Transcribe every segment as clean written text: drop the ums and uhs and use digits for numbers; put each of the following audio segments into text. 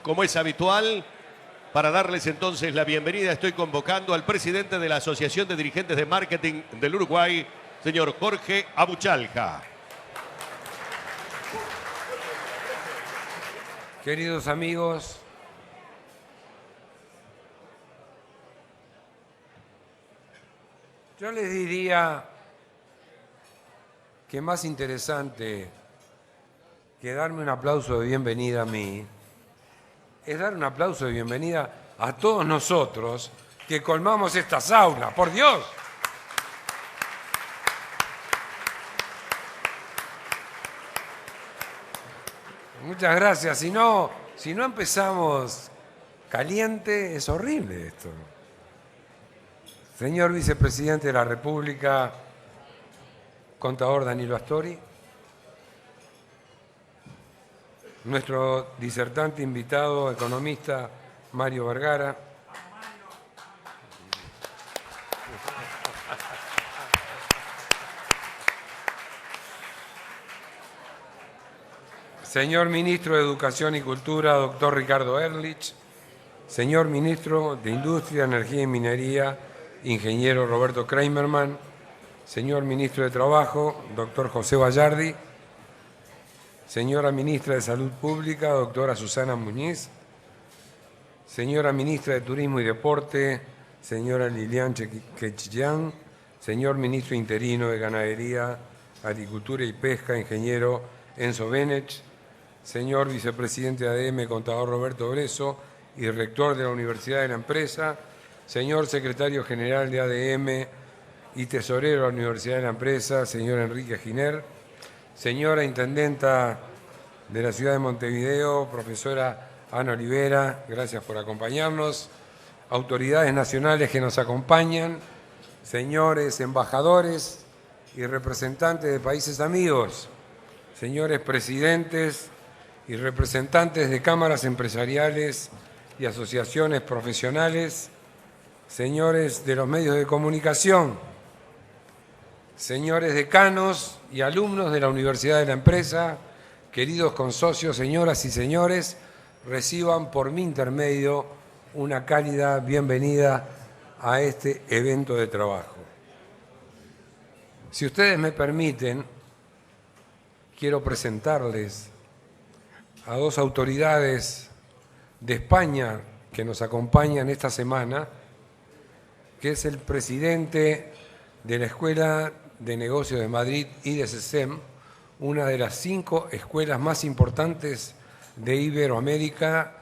Como es habitual, para darles entonces la bienvenida, estoy convocando al presidente de la Asociación de Dirigentes de Marketing del Uruguay, señor Jorge Abuchalca. Queridos amigos, yo les diría que más interesante que darme un aplauso de bienvenida a mí, es dar un aplauso de bienvenida a todos nosotros que colmamos esta aula, por Dios. Muchas gracias. Si no empezamos caliente, es horrible esto. Señor Vicepresidente de la República, Contador Danilo Astori, nuestro disertante invitado, economista Mario Vergara, señor Ministro de Educación y Cultura, doctor Ricardo Ehrlich, señor Ministro de Industria, Energía y Minería, ingeniero Roberto Kramerman, señor Ministro de Trabajo, doctor José Vallardi, señora Ministra de Salud Pública, doctora Susana Muñiz, señora Ministra de Turismo y Deporte, señora Lilian Quechillán, señor Ministro Interino de Ganadería, Agricultura y Pesca, ingeniero Enzo Benech, señor Vicepresidente de ADM, Contador Roberto Bresso y Rector de la Universidad de la Empresa, señor Secretario General de ADM y Tesorero de la Universidad de la Empresa, señor Enrique Giner, señora Intendenta de la Ciudad de Montevideo, profesora Ana Olivera, gracias por acompañarnos, autoridades nacionales que nos acompañan, señores embajadores y representantes de países amigos, señores presidentes y representantes de cámaras empresariales y asociaciones profesionales, señores de los medios de comunicación, señores decanos y alumnos de la Universidad de la Empresa, queridos consocios, señoras y señores, reciban por mi intermedio una cálida bienvenida a este evento de trabajo. Si ustedes me permiten, quiero presentarles a dos autoridades de España que nos acompañan esta semana, que es el presidente de la Escuela de Negocios de Madrid y de SESEM, una de las 5 escuelas más importantes de Iberoamérica,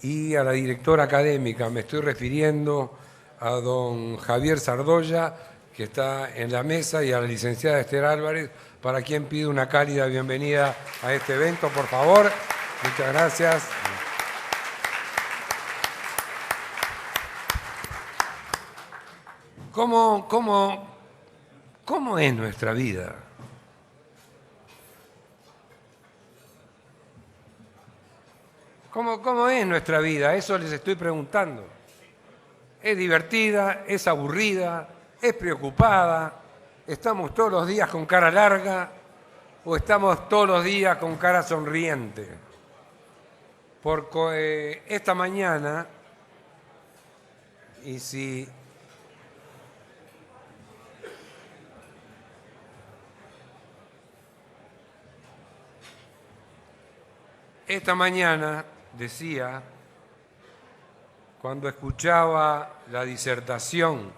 y a la directora académica. Me estoy refiriendo a don Javier Sardoya, que está en la mesa, y a la licenciada Esther Álvarez, para quien pido una cálida bienvenida a este evento, por favor. Muchas gracias. ¿Cómo es nuestra vida? ¿Cómo es nuestra vida? Eso les estoy preguntando. ¿Es divertida? ¿Es aburrida? ¿Es preocupada? ¿Estamos todos los días con cara larga o estamos todos los días con cara sonriente? Porque esta mañana, y si esta mañana decía, cuando escuchaba la disertación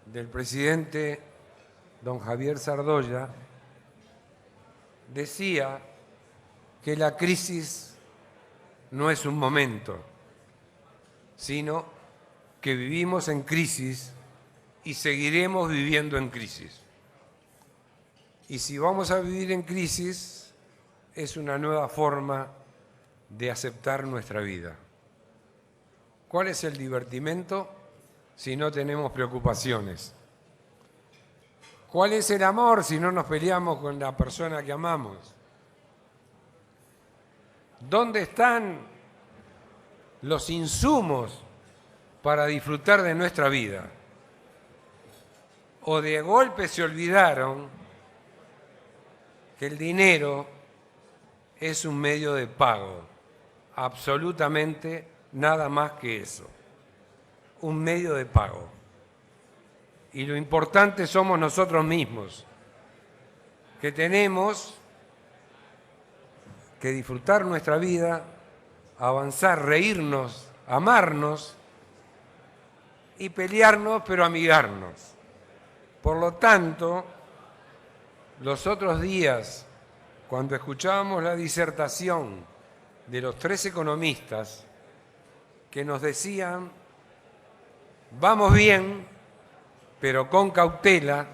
del presidente don Javier Sardoya, decía que la crisis no es un momento, sino que vivimos en crisis y seguiremos viviendo en crisis. Y si vamos a vivir en crisis, es una nueva forma de aceptar nuestra vida. ¿Cuál es el divertimento si no tenemos preocupaciones? ¿Cuál es el amor si no nos peleamos con la persona que amamos? ¿Dónde están los insumos para disfrutar de nuestra vida? ¿O de golpe se olvidaron que el dinero es un medio de pago? absolutamente nada más que eso, un medio de pago. Y lo importante somos nosotros mismos, que tenemos que disfrutar nuestra vida, avanzar, reírnos, amarnos y pelearnos, pero amigarnos. Por lo tanto, los otros días, cuando escuchábamos la disertación de los 3 economistas que nos decían, vamos bien, pero con cautela,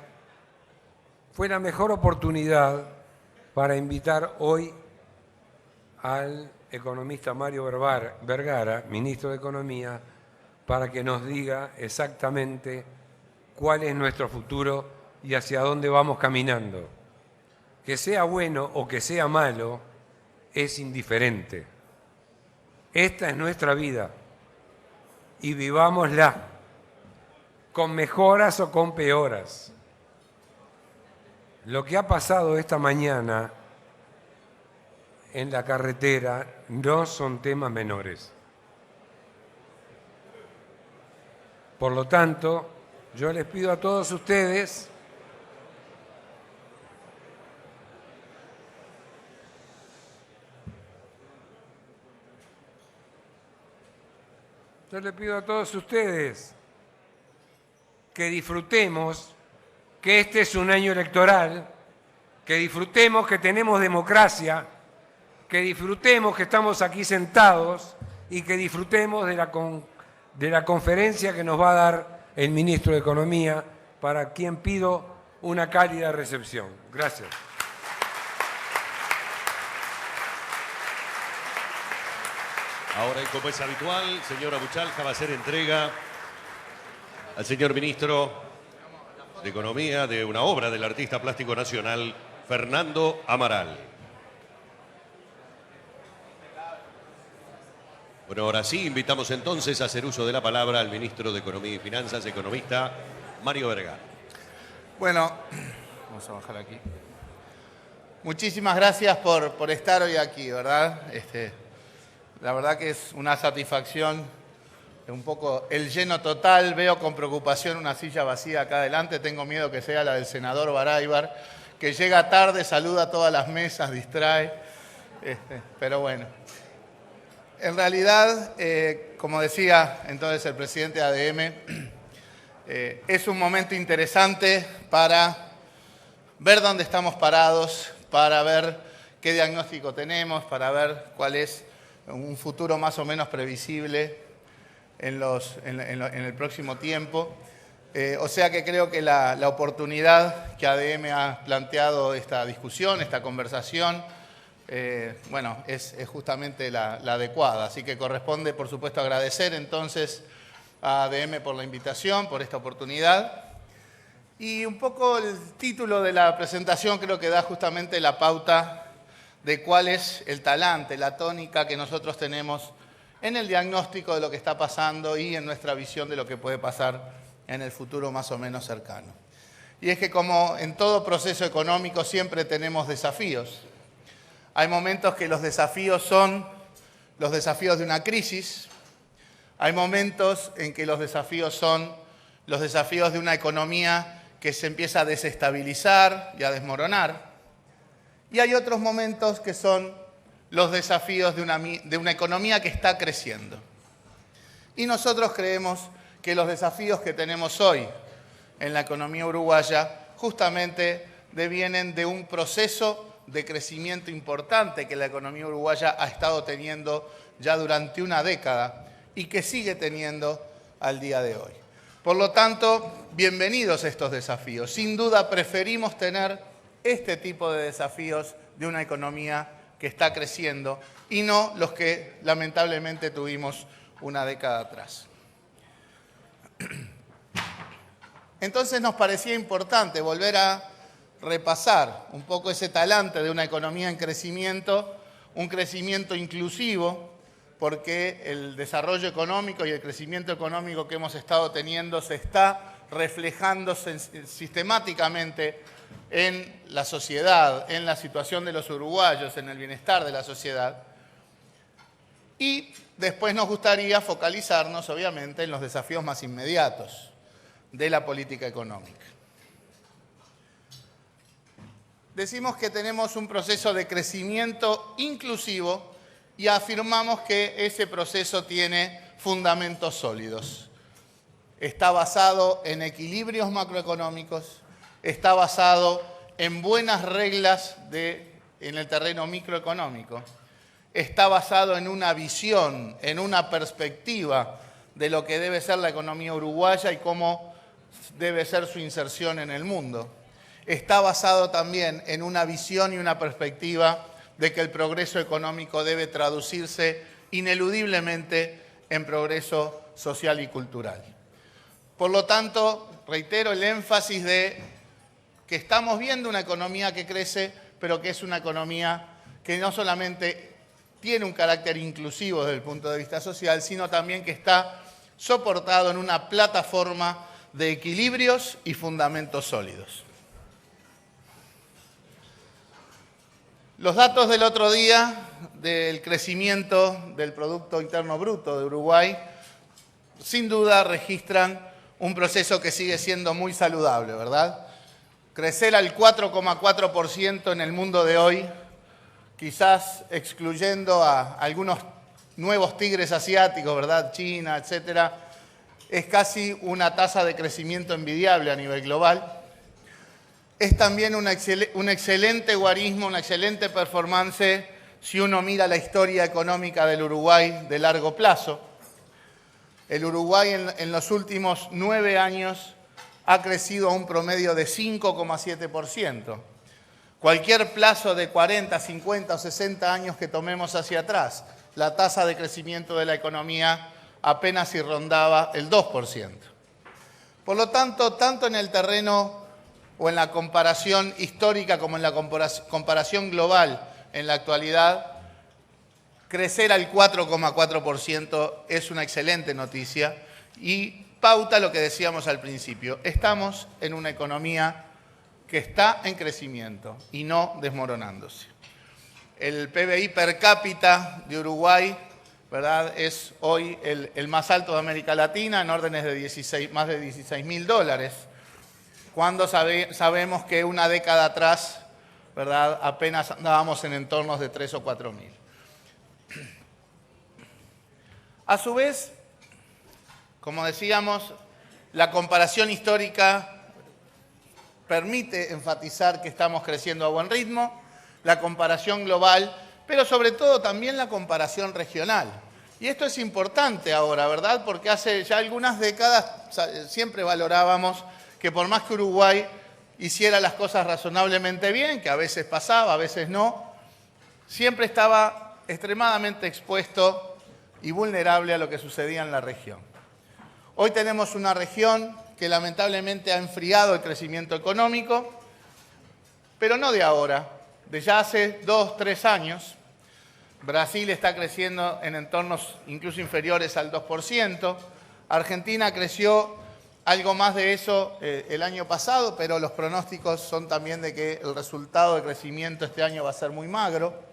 fue la mejor oportunidad para invitar hoy al economista Mario Vergara, ministro de Economía, para que nos diga exactamente cuál es nuestro futuro y hacia dónde vamos caminando. Que sea bueno o que sea malo, es indiferente. Esta es nuestra vida y vivámosla, con mejoras o con peoras. Lo que ha pasado esta mañana en la carretera no son temas menores. Por lo tanto, yo les pido a todos ustedes que disfrutemos que este es un año electoral, que disfrutemos que tenemos democracia, que disfrutemos que estamos aquí sentados y que disfrutemos de la conferencia que nos va a dar el ministro de Economía, para quien pido una cálida recepción. Gracias. Ahora, y como es habitual, señor Abuchalja va a hacer entrega al señor ministro de Economía de una obra del artista plástico nacional Fernando Amaral. Bueno, ahora sí, invitamos entonces a hacer uso de la palabra al ministro de Economía y Finanzas, economista Mario Vergara. Bueno, vamos a bajar aquí. Muchísimas gracias por estar hoy aquí, ¿verdad? La verdad que es una satisfacción, un poco el lleno total. Veo con preocupación una silla vacía acá adelante. Tengo miedo que sea la del senador Baráibar, que llega tarde, saluda a todas las mesas, distrae. Pero bueno. En realidad, como decía entonces el presidente de ADM, es un momento interesante para ver dónde estamos parados, para ver qué diagnóstico tenemos, para ver cuál es un futuro más o menos previsible en el próximo tiempo. O sea que creo que la oportunidad que ADM ha planteado esta discusión, esta conversación, bueno, es justamente la adecuada. Así que corresponde, por supuesto, agradecer entonces a ADM por la invitación, por esta oportunidad. Y un poco el título de la presentación creo que da justamente la pauta de cuál es el talante, la tónica que nosotros tenemos en el diagnóstico de lo que está pasando y en nuestra visión de lo que puede pasar en el futuro más o menos cercano. Y es que como en todo proceso económico siempre tenemos desafíos. Hay momentos que los desafíos son los desafíos de una crisis. Hay momentos en que los desafíos son los desafíos de una economía que se empieza a desestabilizar y a desmoronar. Y hay otros momentos que son los desafíos de una economía que está creciendo. Y nosotros creemos que los desafíos que tenemos hoy en la economía uruguaya justamente devienen de un proceso de crecimiento importante que la economía uruguaya ha estado teniendo ya durante una década y que sigue teniendo al día de hoy. Por lo tanto, bienvenidos estos desafíos. Sin duda preferimos tener este tipo de desafíos de una economía que está creciendo y no los que lamentablemente tuvimos una década atrás. Entonces nos parecía importante volver a repasar un poco ese talante de una economía en crecimiento, un crecimiento inclusivo, porque el desarrollo económico y el crecimiento económico que hemos estado teniendo se está reflejando sistemáticamente en la sociedad, en la situación de los uruguayos, en el bienestar de la sociedad. Y después nos gustaría focalizarnos, obviamente, en los desafíos más inmediatos de la política económica. Decimos que tenemos un proceso de crecimiento inclusivo y afirmamos que ese proceso tiene fundamentos sólidos. Está basado en equilibrios macroeconómicos, está basado en buenas reglas en el terreno microeconómico, está basado en una visión, en una perspectiva de lo que debe ser la economía uruguaya y cómo debe ser su inserción en el mundo. Está basado también en una visión y una perspectiva de que el progreso económico debe traducirse ineludiblemente en progreso social y cultural. Por lo tanto, reitero el énfasis de que estamos viendo una economía que crece, pero que es una economía que no solamente tiene un carácter inclusivo desde el punto de vista social, sino también que está soportado en una plataforma de equilibrios y fundamentos sólidos. Los datos del otro día del crecimiento del Producto Interno Bruto de Uruguay, sin duda registran un proceso que sigue siendo muy saludable, ¿verdad? Crecer al 4,4% en el mundo de hoy, quizás excluyendo a algunos nuevos tigres asiáticos, ¿verdad? China, etcétera, es casi una tasa de crecimiento envidiable a nivel global. Es también un excelente guarismo, una excelente performance si uno mira la historia económica del Uruguay de largo plazo. El Uruguay en los últimos 9 años ha crecido a un promedio de 5,7%. Cualquier plazo de 40, 50 o 60 años que tomemos hacia atrás, la tasa de crecimiento de la economía apenas si rondaba el 2%. Por lo tanto, tanto en el terreno o en la comparación histórica como en la comparación global en la actualidad, crecer al 4,4% es una excelente noticia y pauta lo que decíamos al principio. Estamos en una economía que está en crecimiento y no desmoronándose. El PBI per cápita de Uruguay, ¿verdad?, es hoy el más alto de América Latina, en órdenes de más de $16.000, cuando sabemos que una década atrás, ¿verdad?, apenas andábamos en entornos de 3 o 4.000. A su vez, como decíamos, la comparación histórica permite enfatizar que estamos creciendo a buen ritmo, la comparación global, pero sobre todo también la comparación regional. Y esto es importante ahora, ¿verdad?, porque hace ya algunas décadas siempre valorábamos que por más que Uruguay hiciera las cosas razonablemente bien, que a veces pasaba, a veces no, siempre estaba extremadamente expuesto y vulnerable a lo que sucedía en la región. Hoy tenemos una región que lamentablemente ha enfriado el crecimiento económico, pero no de ahora, de ya hace 2, 3 años. Brasil está creciendo en entornos incluso inferiores al 2%, Argentina creció algo más de eso el año pasado, pero los pronósticos son también de que el resultado de crecimiento este año va a ser muy magro.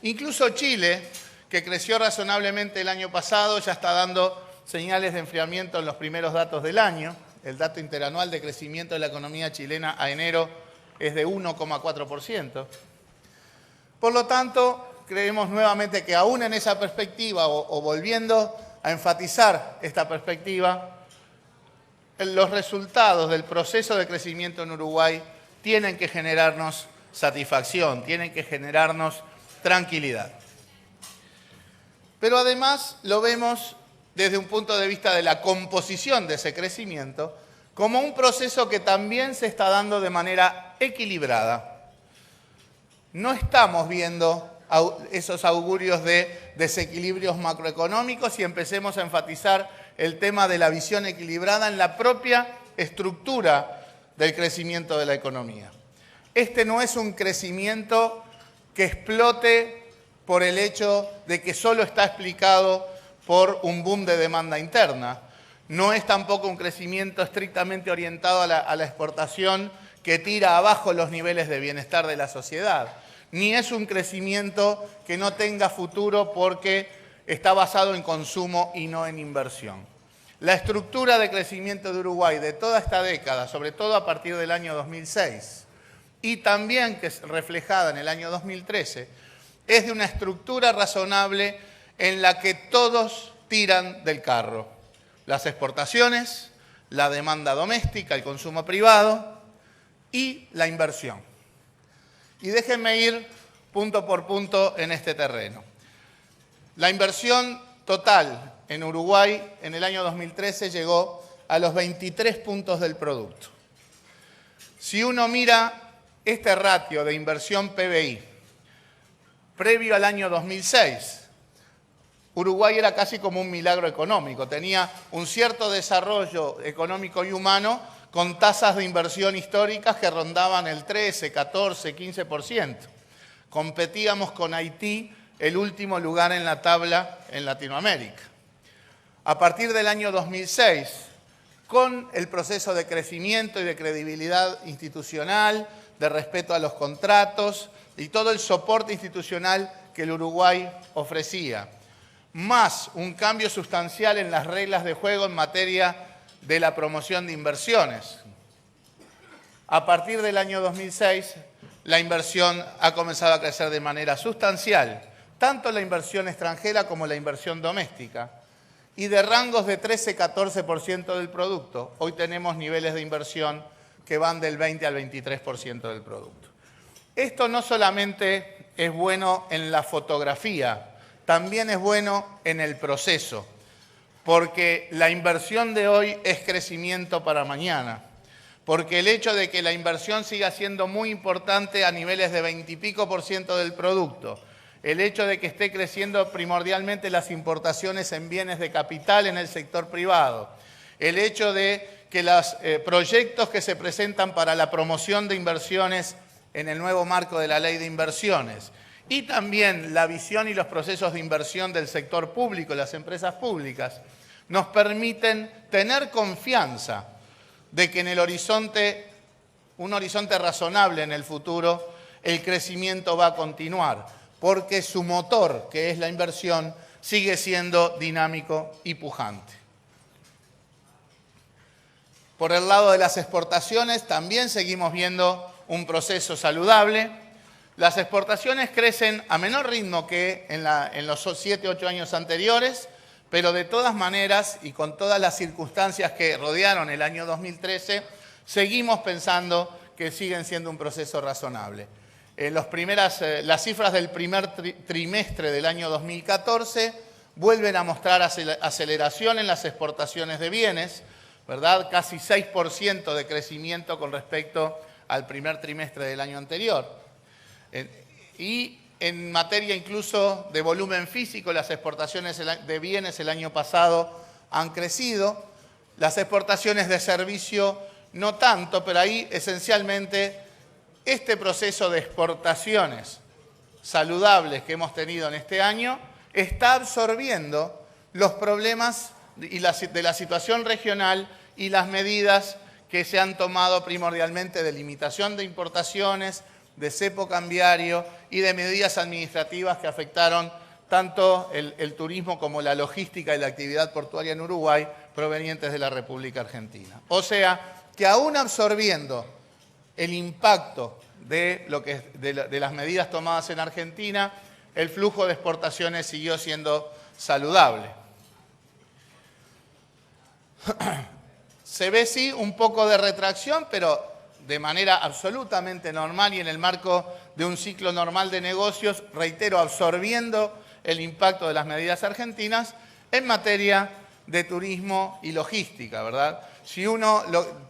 Incluso Chile, que creció razonablemente el año pasado, ya está dando señales de enfriamiento en los primeros datos del año. El dato interanual de crecimiento de la economía chilena a enero es de 1,4%. Por lo tanto, creemos nuevamente que aún en esa perspectiva, o volviendo a enfatizar esta perspectiva, los resultados del proceso de crecimiento en Uruguay tienen que generarnos satisfacción, tienen que generarnos tranquilidad. Pero además lo vemos desde un punto de vista de la composición de ese crecimiento como un proceso que también se está dando de manera equilibrada. No estamos viendo esos augurios de desequilibrios macroeconómicos y empecemos a enfatizar el tema de la visión equilibrada en la propia estructura del crecimiento de la economía. Este no es un crecimiento que explote por el hecho de que solo está explicado por un boom de demanda interna. No es tampoco un crecimiento estrictamente orientado a la exportación que tira abajo los niveles de bienestar de la sociedad. Ni es un crecimiento que no tenga futuro porque está basado en consumo y no en inversión. La estructura de crecimiento de Uruguay de toda esta década, sobre todo a partir del año 2006, y también que es reflejada en el año 2013, es de una estructura razonable en la que todos tiran del carro. Las exportaciones, la demanda doméstica, el consumo privado y la inversión. Y déjenme ir punto por punto en este terreno. La inversión total en Uruguay en el año 2013 llegó a los 23 puntos del producto. Si uno mira este ratio de inversión PBI previo al año 2006, Uruguay era casi como un milagro económico. Tenía un cierto desarrollo económico y humano con tasas de inversión históricas que rondaban el 13, 14, 15%. Competíamos con Haití, el último lugar en la tabla en Latinoamérica. A partir del año 2006, con el proceso de crecimiento y de credibilidad institucional, de respeto a los contratos y todo el soporte institucional que el Uruguay ofrecía, más un cambio sustancial en las reglas de juego en materia de la promoción de inversiones. A partir del año 2006, la inversión ha comenzado a crecer de manera sustancial, tanto la inversión extranjera como la inversión doméstica, y de rangos de 13-14% del producto. Hoy tenemos niveles de inversión que van del 20 al 23% del producto. Esto no solamente es bueno en la fotografía, también es bueno en el proceso, porque la inversión de hoy es crecimiento para mañana, porque el hecho de que la inversión siga siendo muy importante a niveles de 20 y pico % del producto, el hecho de que esté creciendo primordialmente las importaciones en bienes de capital en el sector privado, el hecho de que los proyectos que se presentan para la promoción de inversiones en el nuevo marco de la Ley de Inversiones, y también la visión y los procesos de inversión del sector público, las empresas públicas, nos permiten tener confianza de que en el horizonte, un horizonte razonable en el futuro, el crecimiento va a continuar, porque su motor, que es la inversión, sigue siendo dinámico y pujante. Por el lado de las exportaciones, también seguimos viendo un proceso saludable. Las exportaciones crecen a menor ritmo que en los 7, 8 años anteriores, pero de todas maneras y con todas las circunstancias que rodearon el año 2013, seguimos pensando que siguen siendo un proceso razonable. Las cifras del primer trimestre del año 2014 vuelven a mostrar aceleración en las exportaciones de bienes, ¿verdad? Casi 6% de crecimiento con respecto al primer trimestre del año anterior. Y en materia incluso de volumen físico, las exportaciones de bienes el año pasado han crecido, las exportaciones de servicio no tanto, pero ahí esencialmente este proceso de exportaciones saludables que hemos tenido en este año está absorbiendo los problemas de la situación regional y las medidas que se han tomado primordialmente de limitación de importaciones, de cepo cambiario y de medidas administrativas que afectaron tanto el turismo como la logística y la actividad portuaria en Uruguay provenientes de la República Argentina. O sea, que aún absorbiendo el impacto de las medidas tomadas en Argentina, el flujo de exportaciones siguió siendo saludable. Se ve sí un poco de retracción, pero de manera absolutamente normal y en el marco de un ciclo normal de negocios, reitero, absorbiendo el impacto de las medidas argentinas en materia de turismo y logística, ¿verdad? Si uno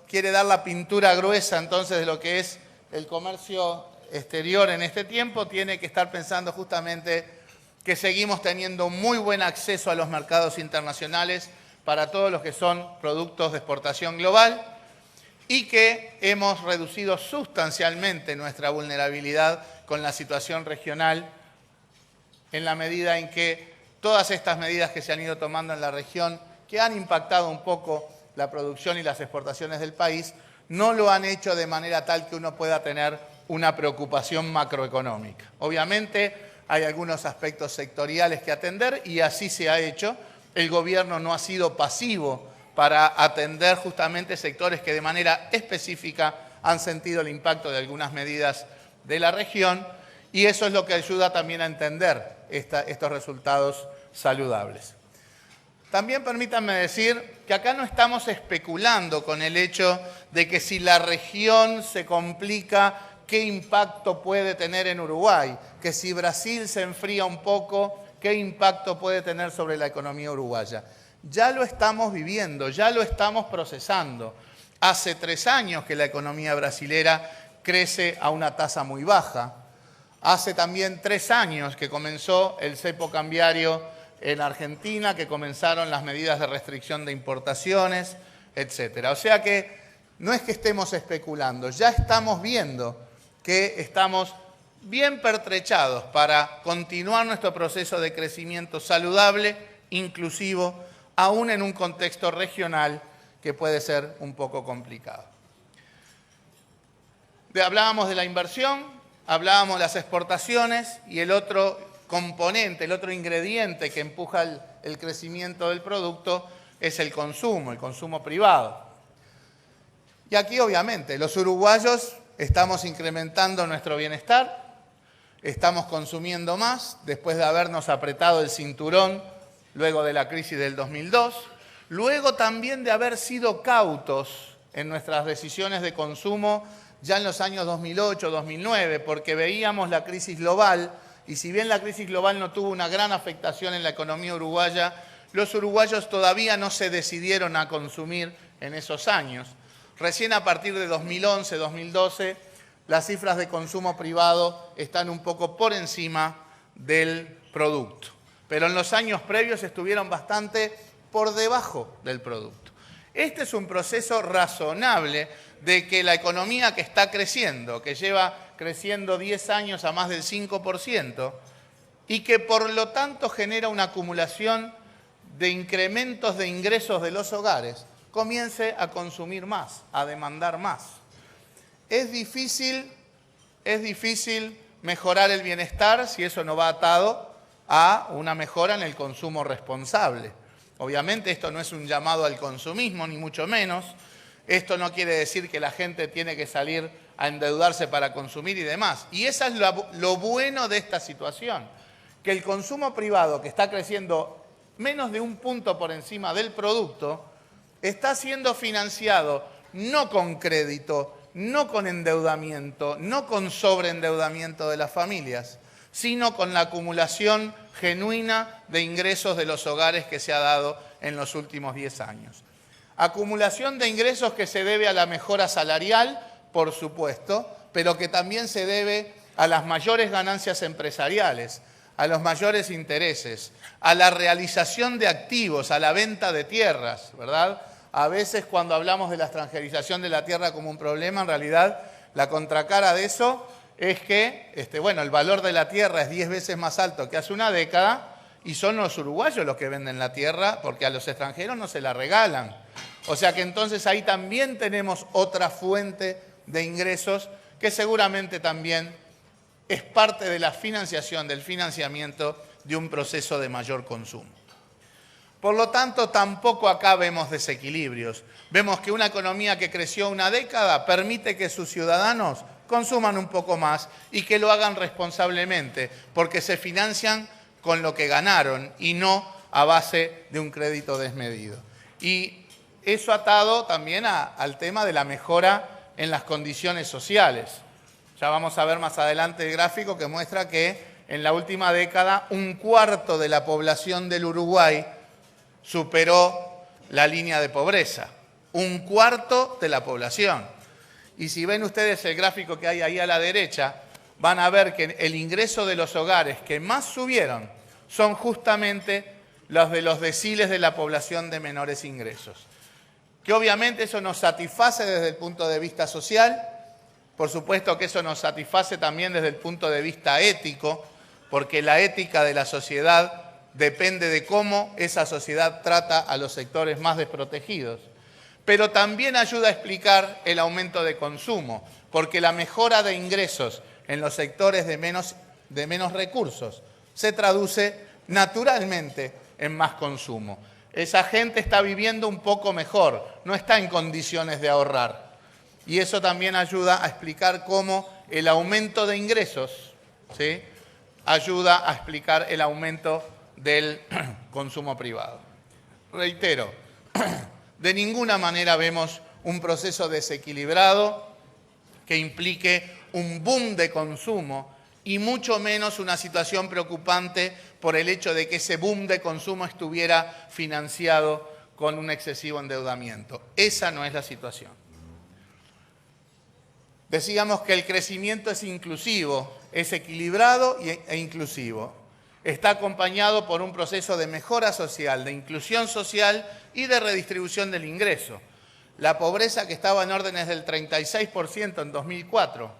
quiere dar la pintura gruesa entonces de lo que es el comercio exterior en este tiempo, tiene que estar pensando justamente que seguimos teniendo muy buen acceso a los mercados internacionales para todos los que son productos de exportación global y que hemos reducido sustancialmente nuestra vulnerabilidad con la situación regional en la medida en que todas estas medidas que se han ido tomando en la región, que han impactado un poco la producción y las exportaciones del país, no lo han hecho de manera tal que uno pueda tener una preocupación macroeconómica. Obviamente hay algunos aspectos sectoriales que atender y así se ha hecho. El gobierno no ha sido pasivo para atender justamente sectores que de manera específica han sentido el impacto de algunas medidas de la región y eso es lo que ayuda también a entender estos resultados saludables. También permítanme decir que acá no estamos especulando con el hecho de que si la región se complica, qué impacto puede tener en Uruguay, que si Brasil se enfría un poco, qué impacto puede tener sobre la economía uruguaya. Ya lo estamos viviendo, ya lo estamos procesando. Hace 3 años que la economía brasilera crece a una tasa muy baja. Hace también 3 años que comenzó el cepo cambiario en Argentina, que comenzaron las medidas de restricción de importaciones, etc. O sea que no es que estemos especulando, ya estamos viendo que estamos bien pertrechados para continuar nuestro proceso de crecimiento saludable, inclusivo, aún en un contexto regional que puede ser un poco complicado. Hablábamos de la inversión, hablábamos de las exportaciones y el otro componente, el otro ingrediente que empuja el crecimiento del producto es el consumo privado. Y aquí obviamente los uruguayos estamos incrementando nuestro bienestar, estamos consumiendo más después de habernos apretado el cinturón luego de la crisis del 2002, luego también de haber sido cautos en nuestras decisiones de consumo ya en los años 2008-2009, porque veíamos la crisis global. Y si bien la crisis global no tuvo una gran afectación en la economía uruguaya, los uruguayos todavía no se decidieron a consumir en esos años. Recién a partir de 2011, 2012, las cifras de consumo privado están un poco por encima del producto. Pero en los años previos estuvieron bastante por debajo del producto. Este es un proceso razonable de que la economía que está creciendo, que lleva creciendo 10 años a más del 5%, y que por lo tanto genera una acumulación de incrementos de ingresos de los hogares, comience a consumir más, a demandar más. Es difícil mejorar el bienestar si eso no va atado a una mejora en el consumo responsable. Obviamente esto no es un llamado al consumismo, ni mucho menos. Esto no quiere decir que la gente tiene que salir a endeudarse para consumir y demás. Y eso es lo bueno de esta situación, que el consumo privado, que está creciendo menos de 1 punto por encima del producto, está siendo financiado no con crédito, no con endeudamiento, no con sobreendeudamiento de las familias, sino con la acumulación genuina de ingresos de los hogares que se ha dado en los últimos 10 años. Acumulación de ingresos que se debe a la mejora salarial, por supuesto, pero que también se debe a las mayores ganancias empresariales, a los mayores intereses, a la realización de activos, a la venta de tierras, ¿verdad? A veces cuando hablamos de la extranjerización de la tierra como un problema, en realidad la contracara de eso es que el valor de la tierra es 10 veces más alto que hace una década y son los uruguayos los que venden la tierra porque a los extranjeros no se la regalan. O sea que entonces ahí también tenemos otra fuente de ingresos que seguramente también es parte de la financiación, del financiamiento de un proceso de mayor consumo. Por lo tanto, tampoco acá vemos desequilibrios. Vemos que una economía que creció una década permite que sus ciudadanos consuman un poco más y que lo hagan responsablemente, porque se financian con lo que ganaron y no a base de un crédito desmedido. Y eso atado también al tema de la mejora en las condiciones sociales. Ya vamos a ver más adelante el gráfico que muestra que en la última década 1/4 de la población del Uruguay superó la línea de pobreza. 1/4 de la población. Y si ven ustedes el gráfico que hay ahí a la derecha, van a ver que el ingreso de los hogares que más subieron son justamente los de los deciles de la población de menores ingresos. Que obviamente eso nos satisface desde el punto de vista social, por supuesto que eso nos satisface también desde el punto de vista ético, porque la ética de la sociedad depende de cómo esa sociedad trata a los sectores más desprotegidos. Pero también ayuda a explicar el aumento de consumo, porque la mejora de ingresos en los sectores de menos de menos recursos, se traduce naturalmente en más consumo. Esa gente está viviendo un poco mejor, no está en condiciones de ahorrar. Y eso también ayuda a explicar cómo el aumento de ingresos, ¿sí?, ayuda a explicar el aumento del consumo privado. Reitero, de ninguna manera vemos un proceso desequilibrado que implique un boom de consumo y mucho menos una situación preocupante por el hecho de que ese boom de consumo estuviera financiado con un excesivo endeudamiento. Esa no es la situación. Decíamos que el crecimiento es inclusivo, es equilibrado e inclusivo. Está acompañado por un proceso de mejora social, de inclusión social y de redistribución del ingreso. La pobreza, que estaba en órdenes del 36% en 2004,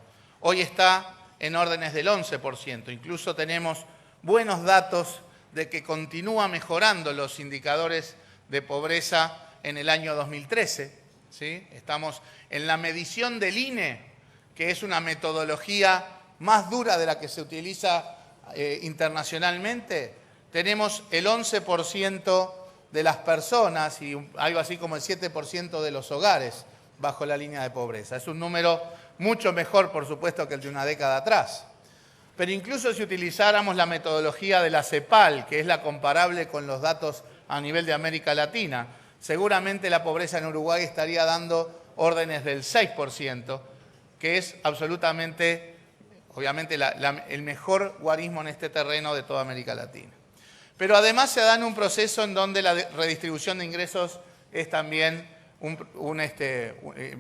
hoy está en órdenes del 11%. Incluso tenemos buenos datos de que continúa mejorando los indicadores de pobreza en el año 2013. ¿Sí? Estamos en la medición del INE, que es una metodología más dura de la que se utiliza internacionalmente. Tenemos el 11% de las personas y algo así como el 7% de los hogares bajo la línea de pobreza. Es un número mucho mejor, por supuesto, que el de una década atrás. Pero incluso si utilizáramos la metodología de la CEPAL, que es la comparable con los datos a nivel de América Latina, seguramente la pobreza en Uruguay estaría dando órdenes del 6%, que es absolutamente, obviamente, el mejor guarismo en este terreno de toda América Latina. Pero además se da en un proceso en donde la redistribución de ingresos es también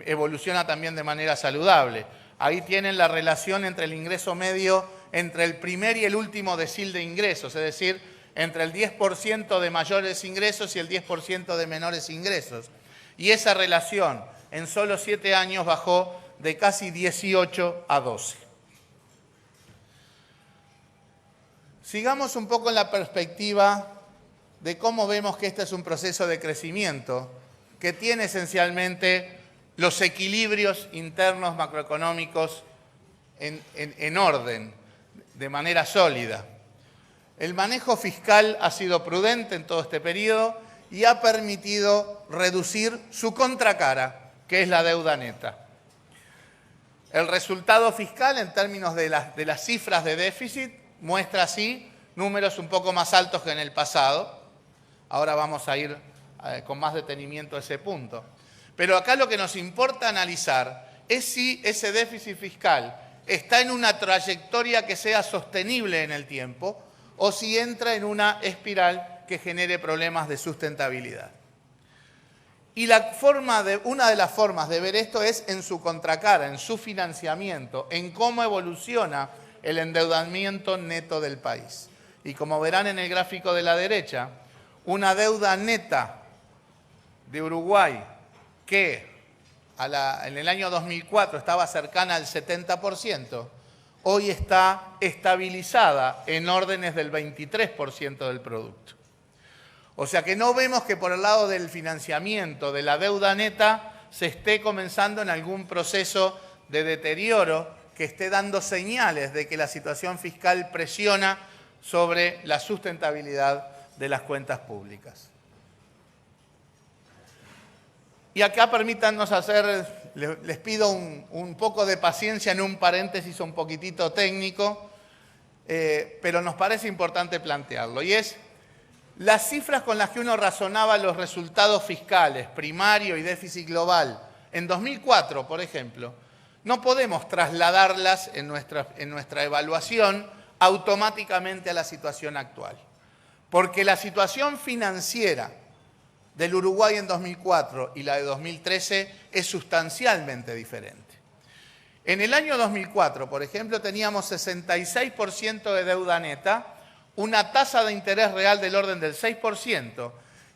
evoluciona también de manera saludable. Ahí tienen la relación entre el ingreso medio, entre el primer y el último decil de ingresos, es decir, entre el 10% de mayores ingresos y el 10% de menores ingresos. Y esa relación en solo 7 años bajó de casi 18 a 12. Sigamos un poco en la perspectiva de cómo vemos que este es un proceso de crecimiento que tiene esencialmente los equilibrios internos macroeconómicos en orden, de manera sólida. El manejo fiscal ha sido prudente en todo este periodo y ha permitido reducir su contracara, que es la deuda neta. El resultado fiscal en términos de las cifras de déficit muestra así números un poco más altos que en el pasado. Ahora vamos a ir con más detenimiento a ese punto. Pero acá lo que nos importa analizar es si ese déficit fiscal está en una trayectoria que sea sostenible en el tiempo o si entra en una espiral que genere problemas de sustentabilidad. Y una de las formas de ver esto es en su contracara, en su financiamiento, en cómo evoluciona el endeudamiento neto del país. Y como verán en el gráfico de la derecha, una deuda neta de Uruguay que en el año 2004 estaba cercana al 70%, hoy está estabilizada en órdenes del 23% del producto. O sea que no vemos que por el lado del financiamiento de la deuda neta se esté comenzando en algún proceso de deterioro que esté dando señales de que la situación fiscal presiona sobre la sustentabilidad de las cuentas públicas. Y acá permítanos les pido un poco de paciencia en un paréntesis un poquitito técnico, pero nos parece importante plantearlo, y es las cifras con las que uno razonaba los resultados fiscales, primario y déficit global, en 2004, por ejemplo, no podemos trasladarlas en nuestra evaluación automáticamente a la situación actual. Porque la situación financiera del Uruguay en 2004 y la de 2013 es sustancialmente diferente. En el año 2004, por ejemplo, teníamos 66% de deuda neta, una tasa de interés real del orden del 6%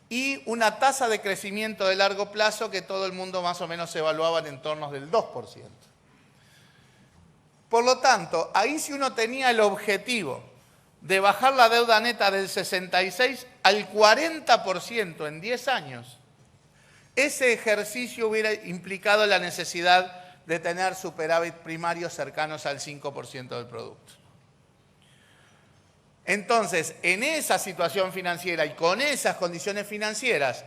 y una tasa de crecimiento de largo plazo que todo el mundo más o menos evaluaba en torno del 2%. Por lo tanto, ahí si uno tenía el objetivo de bajar la deuda neta del 66 al 40% en 10 años, ese ejercicio hubiera implicado la necesidad de tener superávit primarios cercanos al 5% del producto. Entonces, en esa situación financiera y con esas condiciones financieras,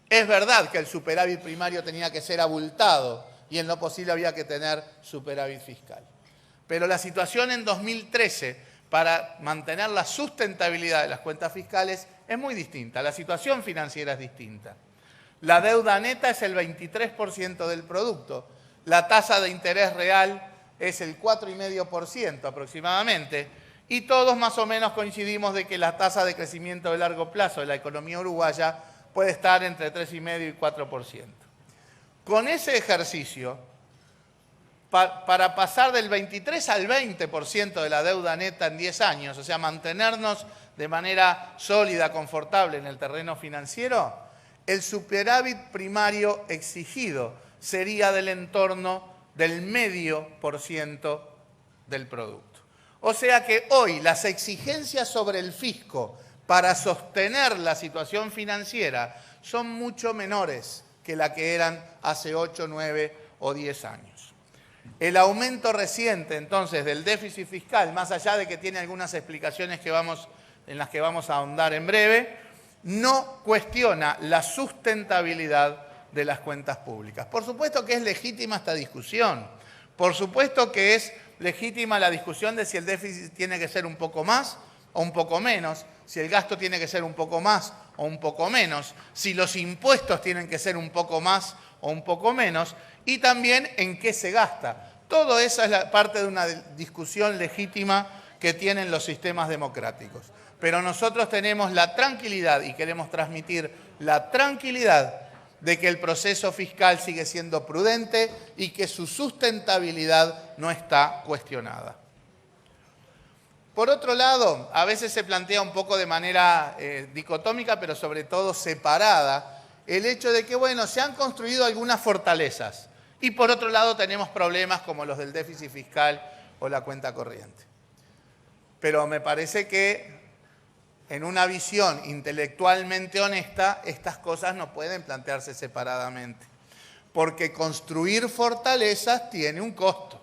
es verdad que el superávit primario tenía que ser abultado y en lo posible había que tener superávit fiscal. Pero la situación en 2013, para mantener la sustentabilidad de las cuentas fiscales, es muy distinta. La situación financiera es distinta. La deuda neta es el 23% del producto. La tasa de interés real es el 4,5% aproximadamente. Y todos más o menos coincidimos de que la tasa de crecimiento de largo plazo de la economía uruguaya puede estar entre 3,5% y 4%. Con ese ejercicio, para pasar del 23 al 20% de la deuda neta en 10 años, o sea, mantenernos de manera sólida, confortable en el terreno financiero, el superávit primario exigido sería del entorno del 0,5% del producto. O sea que hoy las exigencias sobre el fisco para sostener la situación financiera son mucho menores que la que eran hace 8, 9 o 10 años. El aumento reciente, entonces, del déficit fiscal, más allá de que tiene algunas explicaciones en las que vamos a ahondar en breve, no cuestiona la sustentabilidad de las cuentas públicas. Por supuesto que es legítima esta discusión. Por supuesto que es legítima la discusión de si el déficit tiene que ser un poco más o un poco menos, si el gasto tiene que ser un poco más o un poco menos, si los impuestos tienen que ser un poco más o un poco menos, y también en qué se gasta. Todo eso es parte de una discusión legítima que tienen los sistemas democráticos. Pero nosotros tenemos la tranquilidad y queremos transmitir la tranquilidad de que el proceso fiscal sigue siendo prudente y que su sustentabilidad no está cuestionada. Por otro lado, a veces se plantea un poco de manera dicotómica, pero sobre todo separada, el hecho de que, bueno, se han construido algunas fortalezas y por otro lado tenemos problemas como los del déficit fiscal o la cuenta corriente. Pero me parece que en una visión intelectualmente honesta, estas cosas no pueden plantearse separadamente, porque construir fortalezas tiene un costo.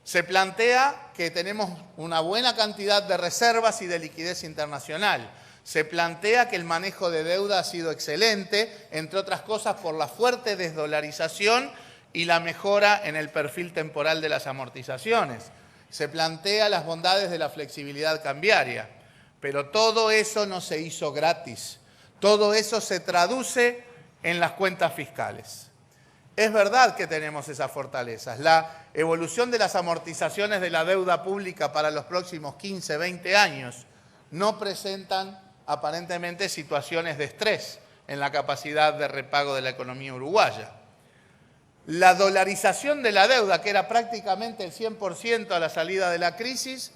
Se plantea que tenemos una buena cantidad de reservas y de liquidez internacional. Se plantea que el manejo de deuda ha sido excelente, entre otras cosas por la fuerte desdolarización y la mejora en el perfil temporal de las amortizaciones. Se plantea las bondades de la flexibilidad cambiaria. Pero todo eso no se hizo gratis. Todo eso se traduce en las cuentas fiscales. Es verdad que tenemos esas fortalezas. La evolución de las amortizaciones de la deuda pública para los próximos 15, 20 años no presentan aparentemente situaciones de estrés en la capacidad de repago de la economía uruguaya. La dolarización de la deuda, que era prácticamente el 100% a la salida de la crisis,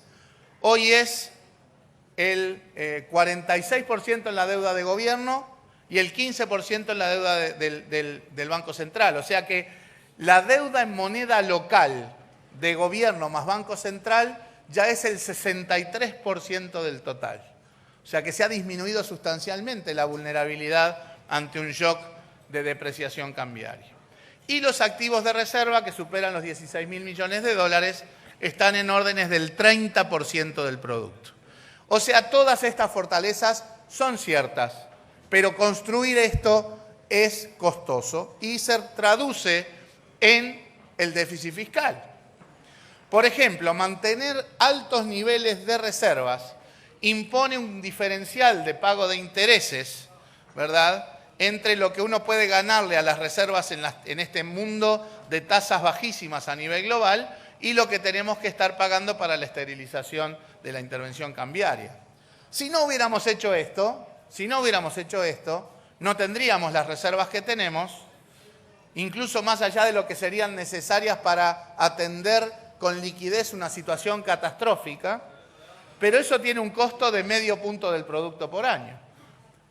hoy es el 46% en la deuda de gobierno y el 15% en la deuda del Banco Central. O sea que la deuda en moneda local de gobierno más Banco Central ya es el 63% del total. O sea que se ha disminuido sustancialmente la vulnerabilidad ante un shock de depreciación cambiaria. Y los activos de reserva, que superan los 16.000 millones de dólares, están en órdenes del 30% del producto. O sea, todas estas fortalezas son ciertas, pero construir esto es costoso y se traduce en el déficit fiscal. Por ejemplo, mantener altos niveles de reservas impone un diferencial de pago de intereses, ¿verdad?, entre lo que uno puede ganarle a las reservas en este mundo de tasas bajísimas a nivel global y lo que tenemos que estar pagando para la esterilización de la intervención cambiaria. Si no hubiéramos hecho esto, no tendríamos las reservas que tenemos, incluso más allá de lo que serían necesarias para atender con liquidez una situación catastrófica, pero eso tiene un costo de 0,5 punto del producto por año.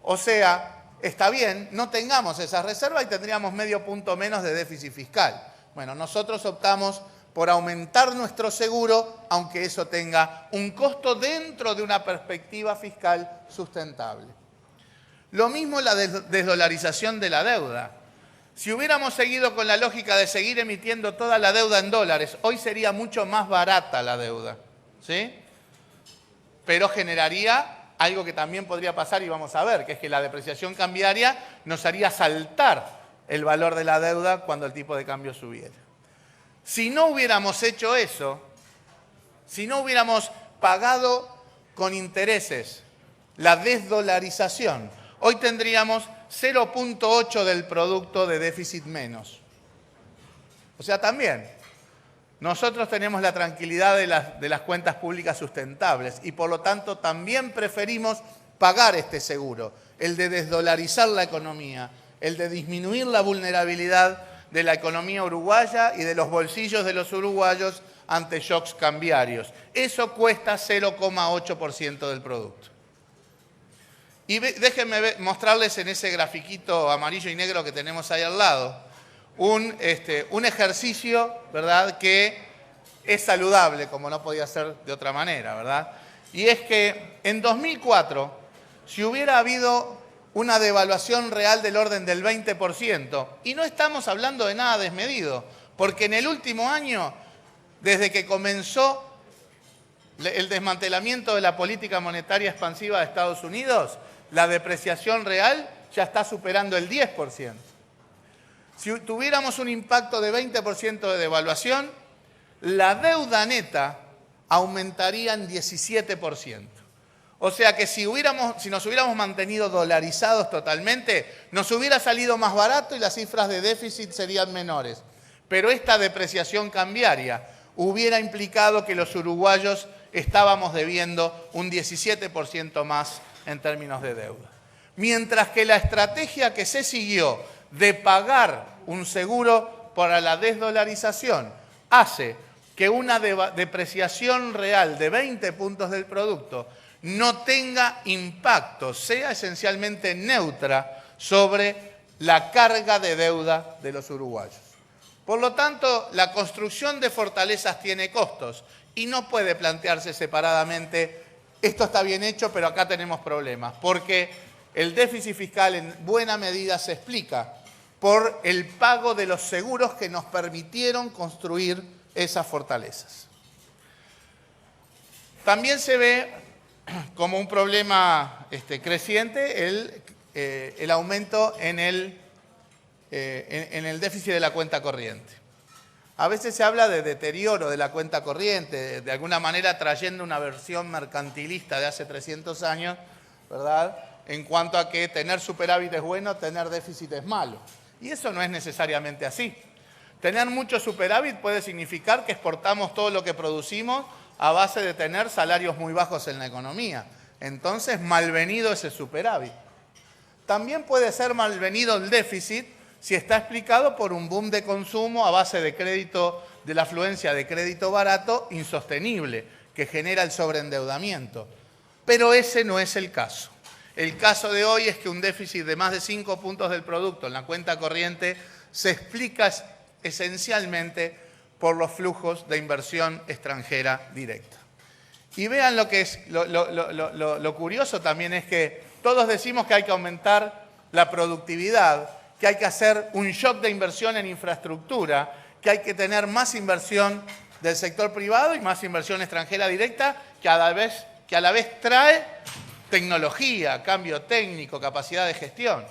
O sea, está bien, no tengamos esas reservas y tendríamos 0,5 punto menos de déficit fiscal. Bueno, nosotros optamos por aumentar nuestro seguro, aunque eso tenga un costo dentro de una perspectiva fiscal sustentable. Lo mismo la desdolarización de la deuda. Si hubiéramos seguido con la lógica de seguir emitiendo toda la deuda en dólares, hoy sería mucho más barata la deuda, ¿sí? pero generaría algo que también podría pasar y vamos a ver, que es que la depreciación cambiaria nos haría saltar el valor de la deuda cuando el tipo de cambio subiera. Si no hubiéramos hecho eso, si no hubiéramos pagado con intereses la desdolarización, hoy tendríamos 0,8 del producto de déficit menos. O sea, también nosotros tenemos la tranquilidad de las cuentas públicas sustentables y por lo tanto también preferimos pagar este seguro, el de desdolarizar la economía, el de disminuir la vulnerabilidad de la economía uruguaya y de los bolsillos de los uruguayos ante shocks cambiarios. Eso cuesta 0,8% del producto. Y déjenme mostrarles en ese grafiquito amarillo y negro que tenemos ahí al lado un ejercicio, ¿verdad?, que es saludable, como no podía ser de otra manera, ¿verdad? Y es que en 2004, si hubiera habido una devaluación real del orden del 20%, y no estamos hablando de nada desmedido, porque en el último año, desde que comenzó el desmantelamiento de la política monetaria expansiva de Estados Unidos, la depreciación real ya está superando el 10%. Si tuviéramos un impacto de 20% de devaluación, la deuda neta aumentaría en 17%. O sea que si nos hubiéramos mantenido dolarizados totalmente, nos hubiera salido más barato y las cifras de déficit serían menores. Pero esta depreciación cambiaria hubiera implicado que los uruguayos estábamos debiendo un 17% más en términos de deuda. Mientras que la estrategia que se siguió de pagar un seguro para la desdolarización hace que una depreciación real de 20 puntos del producto no tenga impacto, sea esencialmente neutra sobre la carga de deuda de los uruguayos. Por lo tanto, la construcción de fortalezas tiene costos y no puede plantearse separadamente, esto está bien hecho, pero acá tenemos problemas, porque el déficit fiscal en buena medida se explica por el pago de los seguros que nos permitieron construir esas fortalezas. También se ve como un problema creciente el aumento en el déficit de la cuenta corriente. A veces se habla de deterioro de la cuenta corriente, de alguna manera trayendo una versión mercantilista de hace 300 años, ¿verdad?, en cuanto a que tener superávit es bueno, tener déficit es malo. Y eso no es necesariamente así. Tener mucho superávit puede significar que exportamos todo lo que producimos a base de tener salarios muy bajos en la economía. Entonces, malvenido ese superávit. También puede ser malvenido el déficit si está explicado por un boom de consumo a base de crédito, de la afluencia de crédito barato insostenible, que genera el sobreendeudamiento. Pero ese no es el caso. El caso de hoy es que un déficit de más de 5 puntos del producto en la cuenta corriente se explica esencialmente por los flujos de inversión extranjera directa. Y vean lo que es lo curioso también es que todos decimos que hay que aumentar la productividad, que hay que hacer un shock de inversión en infraestructura, que hay que tener más inversión del sector privado y más inversión extranjera directa que a la vez trae tecnología, cambio técnico, capacidad de gestión.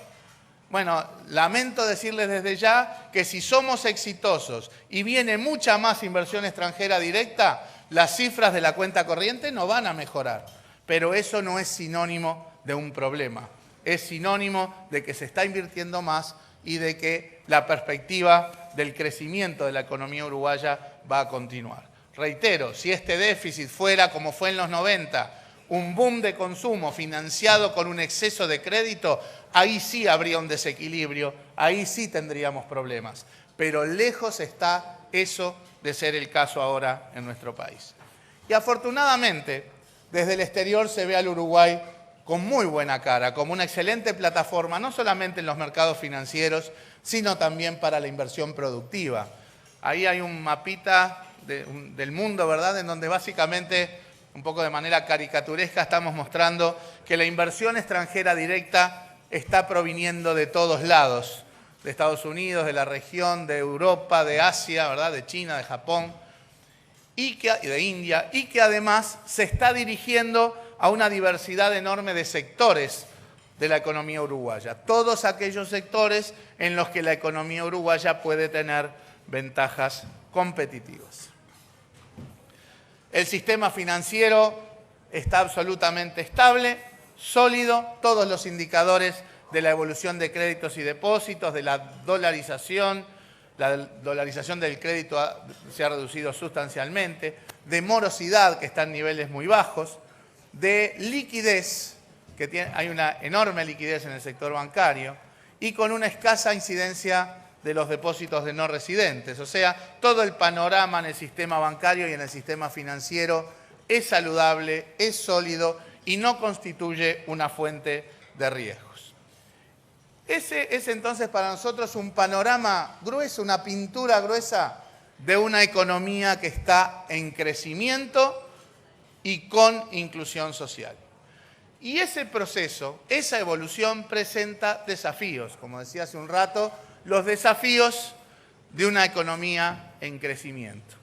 Bueno, lamento decirles desde ya que si somos exitosos y viene mucha más inversión extranjera directa, las cifras de la cuenta corriente no van a mejorar. Pero eso no es sinónimo de un problema. Es sinónimo de que se está invirtiendo más y de que la perspectiva del crecimiento de la economía uruguaya va a continuar. Reitero, si este déficit fuera como fue en los 90, un boom de consumo financiado con un exceso de crédito, ahí sí habría un desequilibrio, ahí sí tendríamos problemas. Pero lejos está eso de ser el caso ahora en nuestro país. Y afortunadamente, desde el exterior se ve al Uruguay con muy buena cara, como una excelente plataforma, no solamente en los mercados financieros, sino también para la inversión productiva. Ahí hay un mapita del mundo, ¿verdad?, en donde básicamente, un poco de manera caricaturesca, estamos mostrando que la inversión extranjera directa está proviniendo de todos lados, de Estados Unidos, de la región, de Europa, de Asia, ¿verdad?, de China, de Japón y de India, y que además se está dirigiendo a una diversidad enorme de sectores de la economía uruguaya. Todos aquellos sectores en los que la economía uruguaya puede tener ventajas competitivas. El sistema financiero está absolutamente estable, sólido, todos los indicadores de la evolución de créditos y depósitos, de la dolarización del crédito se ha reducido sustancialmente, de morosidad, que está en niveles muy bajos, de liquidez, hay una enorme liquidez en el sector bancario, y con una escasa incidencia de los depósitos de no residentes. O sea, todo el panorama en el sistema bancario y en el sistema financiero es saludable, es sólido y no constituye una fuente de riesgos. Ese es entonces para nosotros un panorama grueso, una pintura gruesa de una economía que está en crecimiento y con inclusión social. Y ese proceso, esa evolución presenta desafíos, como decía hace un rato, los desafíos de una economía en crecimiento.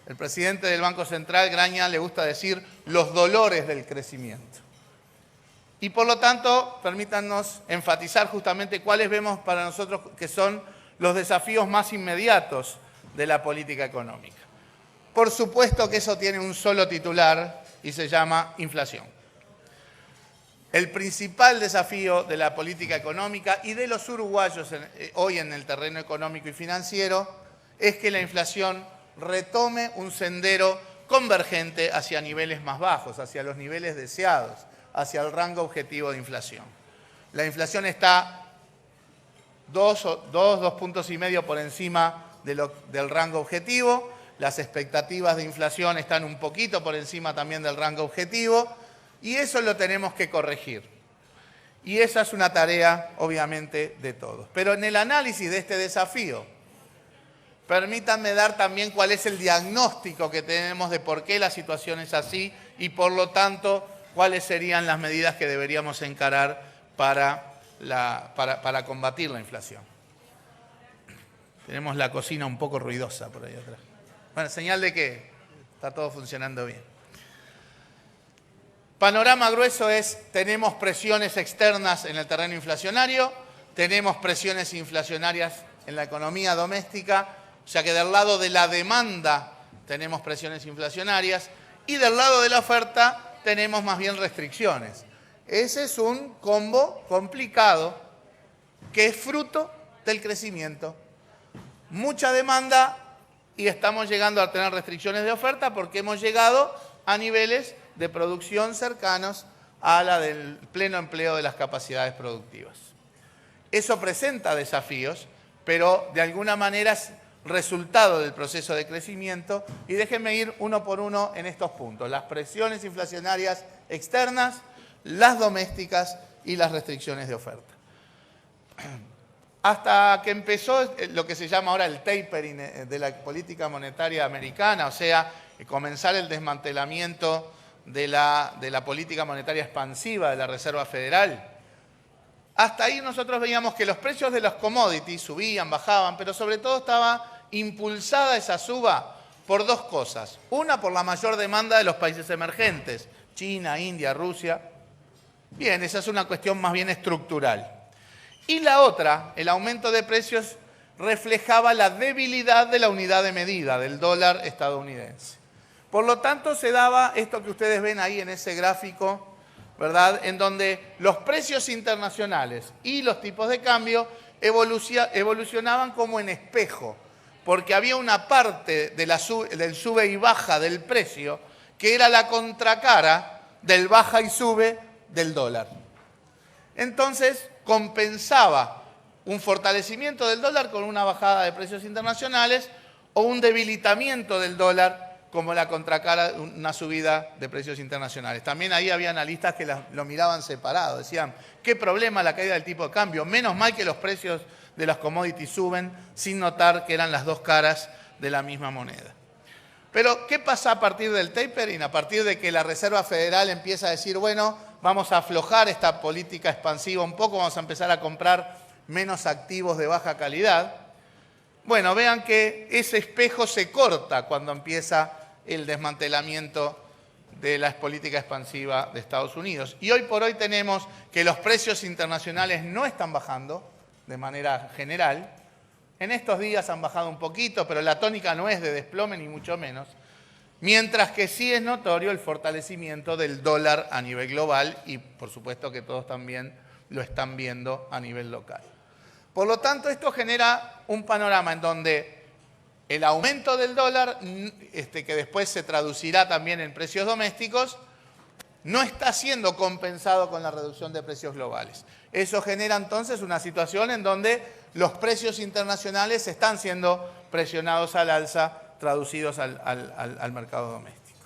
El presidente del Banco Central, Graña, le gusta decir los dolores del crecimiento. Y por lo tanto, permítanos enfatizar justamente cuáles vemos para nosotros que son los desafíos más inmediatos de la política económica. Por supuesto que eso tiene un solo titular y se llama inflación. El principal desafío de la política económica y de los uruguayos hoy en el terreno económico y financiero es que la inflación retome un sendero convergente hacia niveles más bajos, hacia los niveles deseados, hacia el rango objetivo de inflación. La inflación está 2,5 puntos por encima del rango objetivo. Las expectativas de inflación están un poquito por encima también del rango objetivo. Y eso lo tenemos que corregir. Y esa es una tarea, obviamente, de todos. Pero en el análisis de este desafío, permítanme dar también cuál es el diagnóstico que tenemos de por qué la situación es así y, por lo tanto, cuáles serían las medidas que deberíamos encarar para combatir la inflación. Tenemos la cocina un poco ruidosa por ahí atrás. Bueno, señal de que está todo funcionando bien. Panorama grueso es, tenemos presiones externas en el terreno inflacionario, tenemos presiones inflacionarias en la economía doméstica, o sea que del lado de la demanda tenemos presiones inflacionarias y del lado de la oferta tenemos más bien restricciones. Ese es un combo complicado que es fruto del crecimiento. Mucha demanda y estamos llegando a tener restricciones de oferta porque hemos llegado a niveles de producción cercanos a la del pleno empleo de las capacidades productivas. Eso presenta desafíos, pero de alguna manera es resultado del proceso de crecimiento. Y déjenme ir uno por uno en estos puntos. Las presiones inflacionarias externas, las domésticas y las restricciones de oferta. Hasta que empezó lo que se llama ahora el tapering de la política monetaria americana, o sea, comenzar el desmantelamiento de la política monetaria expansiva de la Reserva Federal. Hasta ahí nosotros veíamos que los precios de los commodities subían, bajaban, pero sobre todo estaba impulsada esa suba por dos cosas. Una, por la mayor demanda de los países emergentes, China, India, Rusia. Bien, esa es una cuestión más bien estructural. Y la otra, el aumento de precios, reflejaba la debilidad de la unidad de medida, del dólar estadounidense. Por lo tanto, se daba esto que ustedes ven ahí en ese gráfico, ¿verdad?, en donde los precios internacionales y los tipos de cambio evolucionaban como en espejo, porque había una parte del sube y baja del precio que era la contracara del baja y sube del dólar. Entonces, compensaba un fortalecimiento del dólar con una bajada de precios internacionales o un debilitamiento del dólar como la contracara, una subida de precios internacionales. También ahí había analistas que lo miraban separado, decían, ¿qué problema la caída del tipo de cambio? Menos mal que los precios de las commodities suben sin notar que eran las dos caras de la misma moneda. Pero, ¿qué pasa a partir del tapering? A partir de que la Reserva Federal empieza a decir, bueno, vamos a aflojar esta política expansiva un poco, vamos a empezar a comprar menos activos de baja calidad. Bueno, vean que ese espejo se corta cuando empieza el desmantelamiento de la política expansiva de Estados Unidos. Y hoy por hoy tenemos que los precios internacionales no están bajando de manera general. En estos días han bajado un poquito, pero la tónica no es de desplome ni mucho menos. Mientras que sí es notorio el fortalecimiento del dólar a nivel global y por supuesto que todos también lo están viendo a nivel local. Por lo tanto, esto genera un panorama en donde el aumento del dólar, que después se traducirá también en precios domésticos, no está siendo compensado con la reducción de precios globales. Eso genera entonces una situación en donde los precios internacionales están siendo presionados al alza, traducidos al mercado doméstico.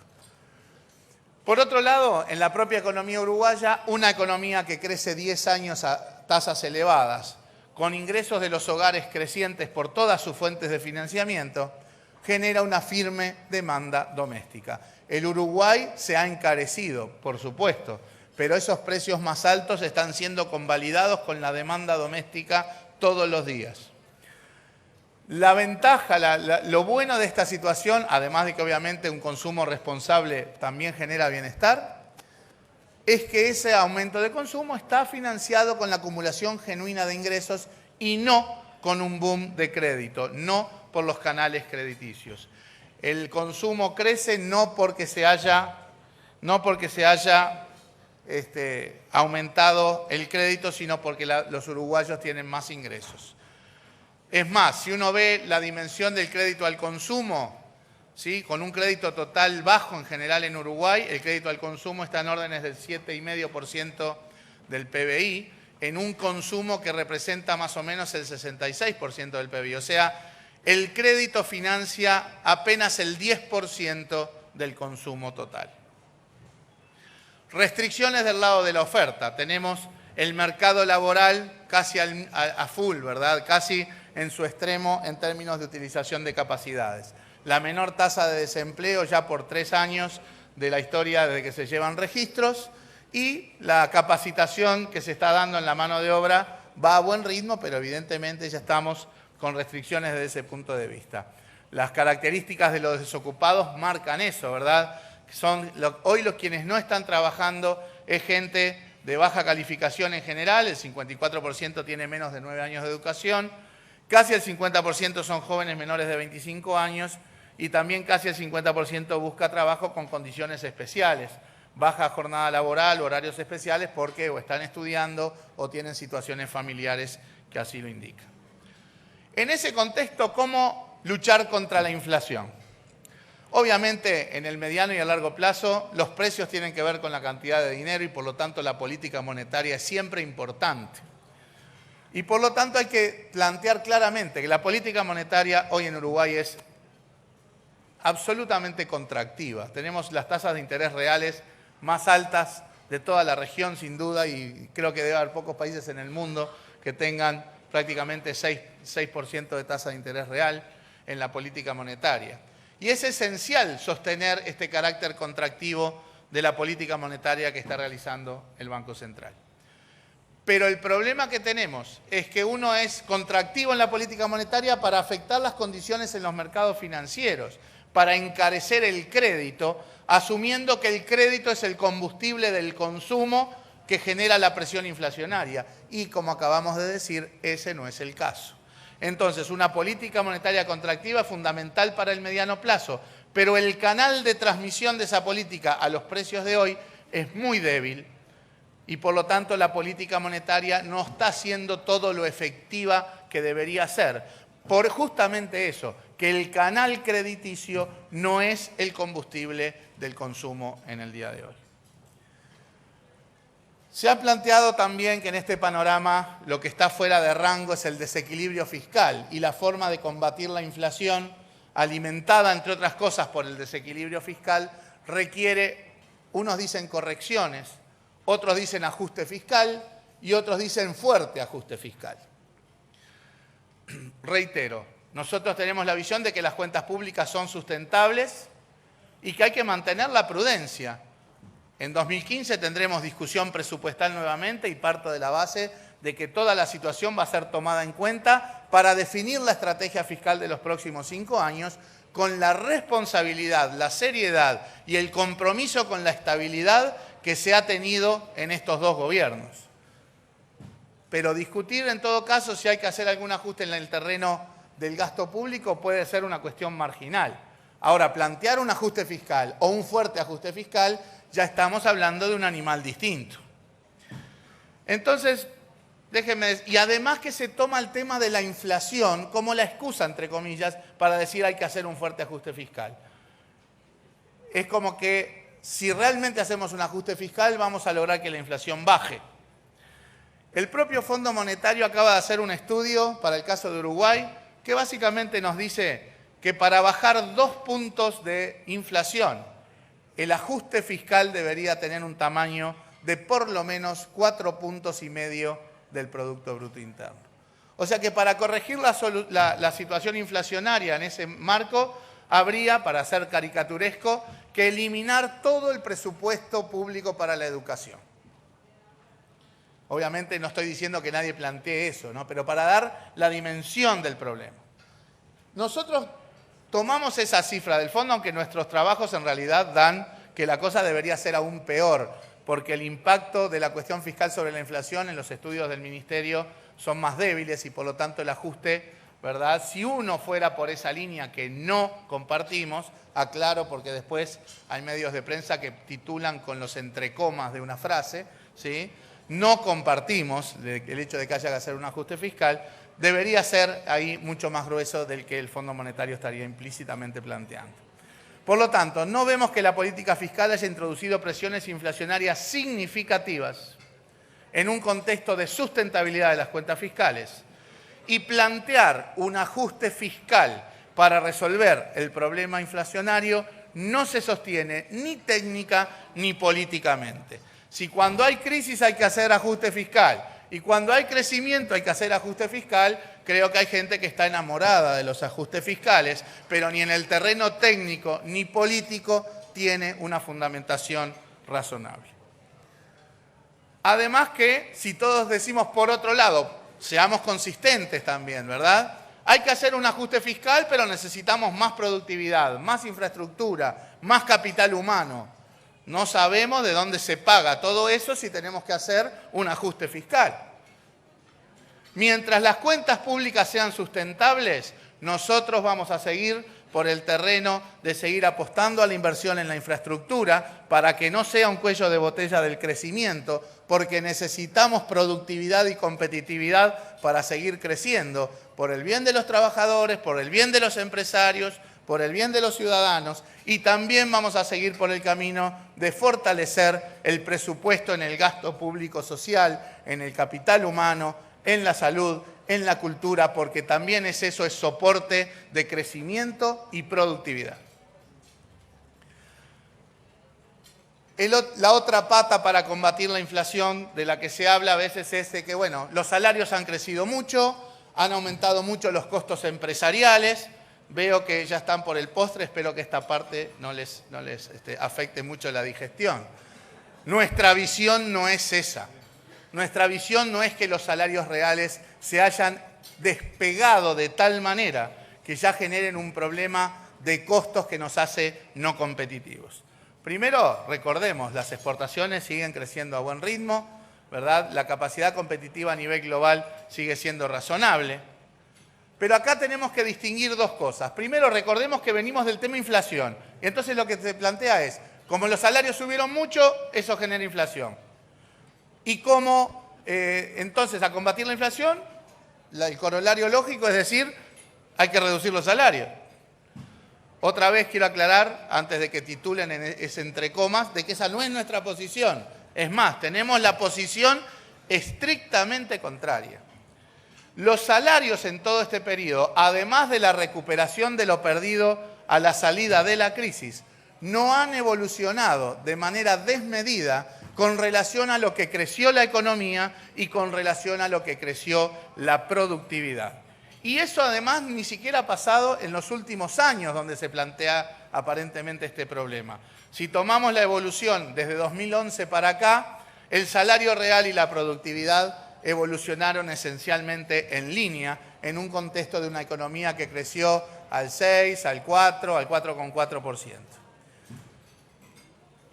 Por otro lado, en la propia economía uruguaya, una economía que crece 10 años a tasas elevadas, con ingresos de los hogares crecientes por todas sus fuentes de financiamiento, genera una firme demanda doméstica. El Uruguay se ha encarecido, por supuesto, pero esos precios más altos están siendo convalidados con la demanda doméstica todos los días. La ventaja, lo bueno de esta situación, además de que obviamente un consumo responsable también genera bienestar, es que ese aumento de consumo está financiado con la acumulación genuina de ingresos y no con un boom de crédito, no por los canales crediticios. El consumo crece no porque se haya aumentado el crédito, sino porque los uruguayos tienen más ingresos. Es más, si uno ve la dimensión del crédito al consumo, ¿sí? Con un crédito total bajo en general en Uruguay, el crédito al consumo está en órdenes del 7,5% del PBI, en un consumo que representa más o menos el 66% del PBI. O sea, el crédito financia apenas el 10% del consumo total. Restricciones del lado de la oferta. Tenemos el mercado laboral casi a full, ¿verdad? Casi en su extremo en términos de utilización de capacidades. La menor tasa de desempleo ya por 3 años de la historia desde que se llevan registros y la capacitación que se está dando en la mano de obra va a buen ritmo, pero evidentemente ya estamos con restricciones desde ese punto de vista. Las características de los desocupados marcan eso, ¿verdad? Hoy quienes no están trabajando es gente de baja calificación en general, el 54% tiene menos de 9 años de educación, casi el 50% son jóvenes menores de 25 años y también casi el 50% busca trabajo con condiciones especiales, baja jornada laboral, horarios especiales porque o están estudiando o tienen situaciones familiares que así lo indican. En ese contexto, ¿cómo luchar contra la inflación? Obviamente, en el mediano y a largo plazo, los precios tienen que ver con la cantidad de dinero y por lo tanto la política monetaria es siempre importante. Y por lo tanto hay que plantear claramente que la política monetaria hoy en Uruguay es absolutamente contractiva. Tenemos las tasas de interés reales más altas de toda la región, sin duda, y creo que debe haber pocos países en el mundo que tengan prácticamente 6% de tasa de interés real en la política monetaria. Y es esencial sostener este carácter contractivo de la política monetaria que está realizando el Banco Central. Pero el problema que tenemos es que uno es contractivo en la política monetaria para afectar las condiciones en los mercados financieros, para encarecer el crédito, asumiendo que el crédito es el combustible del consumo que genera la presión inflacionaria. Y como acabamos de decir, ese no es el caso. Entonces, una política monetaria contractiva es fundamental para el mediano plazo, pero el canal de transmisión de esa política a los precios de hoy es muy débil y por lo tanto la política monetaria no está siendo todo lo efectiva que debería ser. Por justamente eso, que el canal crediticio no es el combustible del consumo en el día de hoy. Se ha planteado también que en este panorama lo que está fuera de rango es el desequilibrio fiscal y la forma de combatir la inflación, alimentada entre otras cosas por el desequilibrio fiscal, requiere, unos dicen correcciones, otros dicen ajuste fiscal y otros dicen fuerte ajuste fiscal. Reitero, nosotros tenemos la visión de que las cuentas públicas son sustentables y que hay que mantener la prudencia. En 2015 tendremos discusión presupuestal nuevamente y parto de la base de que toda la situación va a ser tomada en cuenta para definir la estrategia fiscal de los próximos 5 años con la responsabilidad, la seriedad y el compromiso con la estabilidad que se ha tenido en estos dos gobiernos. Pero discutir en todo caso si hay que hacer algún ajuste en el terreno del gasto público puede ser una cuestión marginal. Ahora, plantear un ajuste fiscal o un fuerte ajuste fiscal, ya estamos hablando de un animal distinto. Entonces, déjenme, y además que se toma el tema de la inflación como la excusa, entre comillas, para decir hay que hacer un fuerte ajuste fiscal. Es como que si realmente hacemos un ajuste fiscal vamos a lograr que la inflación baje. El propio Fondo Monetario acaba de hacer un estudio para el caso de Uruguay que básicamente nos dice que para bajar 2 puntos de inflación, el ajuste fiscal debería tener un tamaño de por lo menos 4,5 puntos del Producto Bruto Interno. O sea que para corregir la situación inflacionaria en ese marco, habría, para ser caricaturesco, que eliminar todo el presupuesto público para la educación. Obviamente no estoy diciendo que nadie plantee eso, ¿no? Pero para dar la dimensión del problema. Nosotros tomamos esa cifra del fondo, aunque nuestros trabajos en realidad dan que la cosa debería ser aún peor, porque el impacto de la cuestión fiscal sobre la inflación en los estudios del Ministerio son más débiles y por lo tanto el ajuste, ¿verdad? Si uno fuera por esa línea que no compartimos, aclaro porque después hay medios de prensa que titulan con los entrecomas de una frase, ¿sí? No compartimos el hecho de que haya que hacer un ajuste fiscal, debería ser ahí mucho más grueso del que el Fondo Monetario estaría implícitamente planteando. Por lo tanto, no vemos que la política fiscal haya introducido presiones inflacionarias significativas en un contexto de sustentabilidad de las cuentas fiscales. Y plantear un ajuste fiscal para resolver el problema inflacionario no se sostiene ni técnica ni políticamente. Si cuando hay crisis hay que hacer ajuste fiscal y cuando hay crecimiento hay que hacer ajuste fiscal, creo que hay gente que está enamorada de los ajustes fiscales, pero ni en el terreno técnico ni político tiene una fundamentación razonable. Además que, si todos decimos por otro lado, seamos consistentes también, ¿verdad? Hay que hacer un ajuste fiscal, pero necesitamos más productividad, más infraestructura, más capital humano. No sabemos de dónde se paga todo eso si tenemos que hacer un ajuste fiscal. Mientras las cuentas públicas sean sustentables, nosotros vamos a seguir por el terreno de seguir apostando a la inversión en la infraestructura para que no sea un cuello de botella del crecimiento, porque necesitamos productividad y competitividad para seguir creciendo, por el bien de los trabajadores, por el bien de los empresarios, por el bien de los ciudadanos, y también vamos a seguir por el camino de fortalecer el presupuesto en el gasto público social, en el capital humano, en la salud, en la cultura, porque también eso es soporte de crecimiento y productividad. La otra pata para combatir la inflación de la que se habla a veces es de que, bueno, los salarios han crecido mucho, han aumentado mucho los costos empresariales. Veo que ya están por el postre, espero que esta parte no les afecte mucho la digestión. Nuestra visión no es esa. Nuestra visión no es que los salarios reales se hayan despegado de tal manera que ya generen un problema de costos que nos hace no competitivos. Primero, recordemos, las exportaciones siguen creciendo a buen ritmo, ¿verdad? La capacidad competitiva a nivel global sigue siendo razonable. Pero acá tenemos que distinguir dos cosas. Primero, recordemos que venimos del tema inflación. Y entonces lo que se plantea es, como los salarios subieron mucho, eso genera inflación. Y cómo, entonces, a combatir la inflación, el corolario lógico es decir, hay que reducir los salarios. Otra vez quiero aclarar, antes de que titulen en ese entre comas, de que esa no es nuestra posición. Es más, tenemos la posición estrictamente contraria. Los salarios en todo este periodo, además de la recuperación de lo perdido a la salida de la crisis, no han evolucionado de manera desmedida con relación a lo que creció la economía y con relación a lo que creció la productividad. Y eso además ni siquiera ha pasado en los últimos años donde se plantea aparentemente este problema. Si tomamos la evolución desde 2011 para acá, el salario real y la productividad evolucionaron esencialmente en línea en un contexto de una economía que creció al 6, al 4, al 4,4%.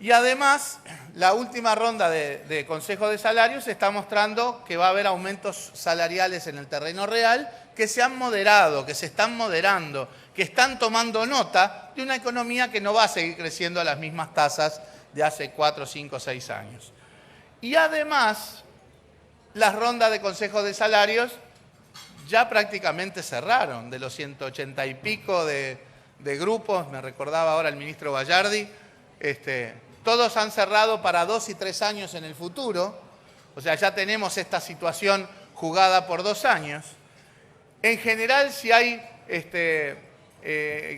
Y además, la última ronda de Consejo de Salarios está mostrando que va a haber aumentos salariales en el terreno real que se han moderado, que se están moderando, que están tomando nota de una economía que no va a seguir creciendo a las mismas tasas de hace 4, 5, 6 años. Y además, las rondas de Consejo de Salarios ya prácticamente cerraron. De los 180 y pico de grupos, me recordaba ahora el ministro Bayardi, todos han cerrado para 2 y 3 años en el futuro. O sea, ya tenemos esta situación jugada por 2 años. En general, si hay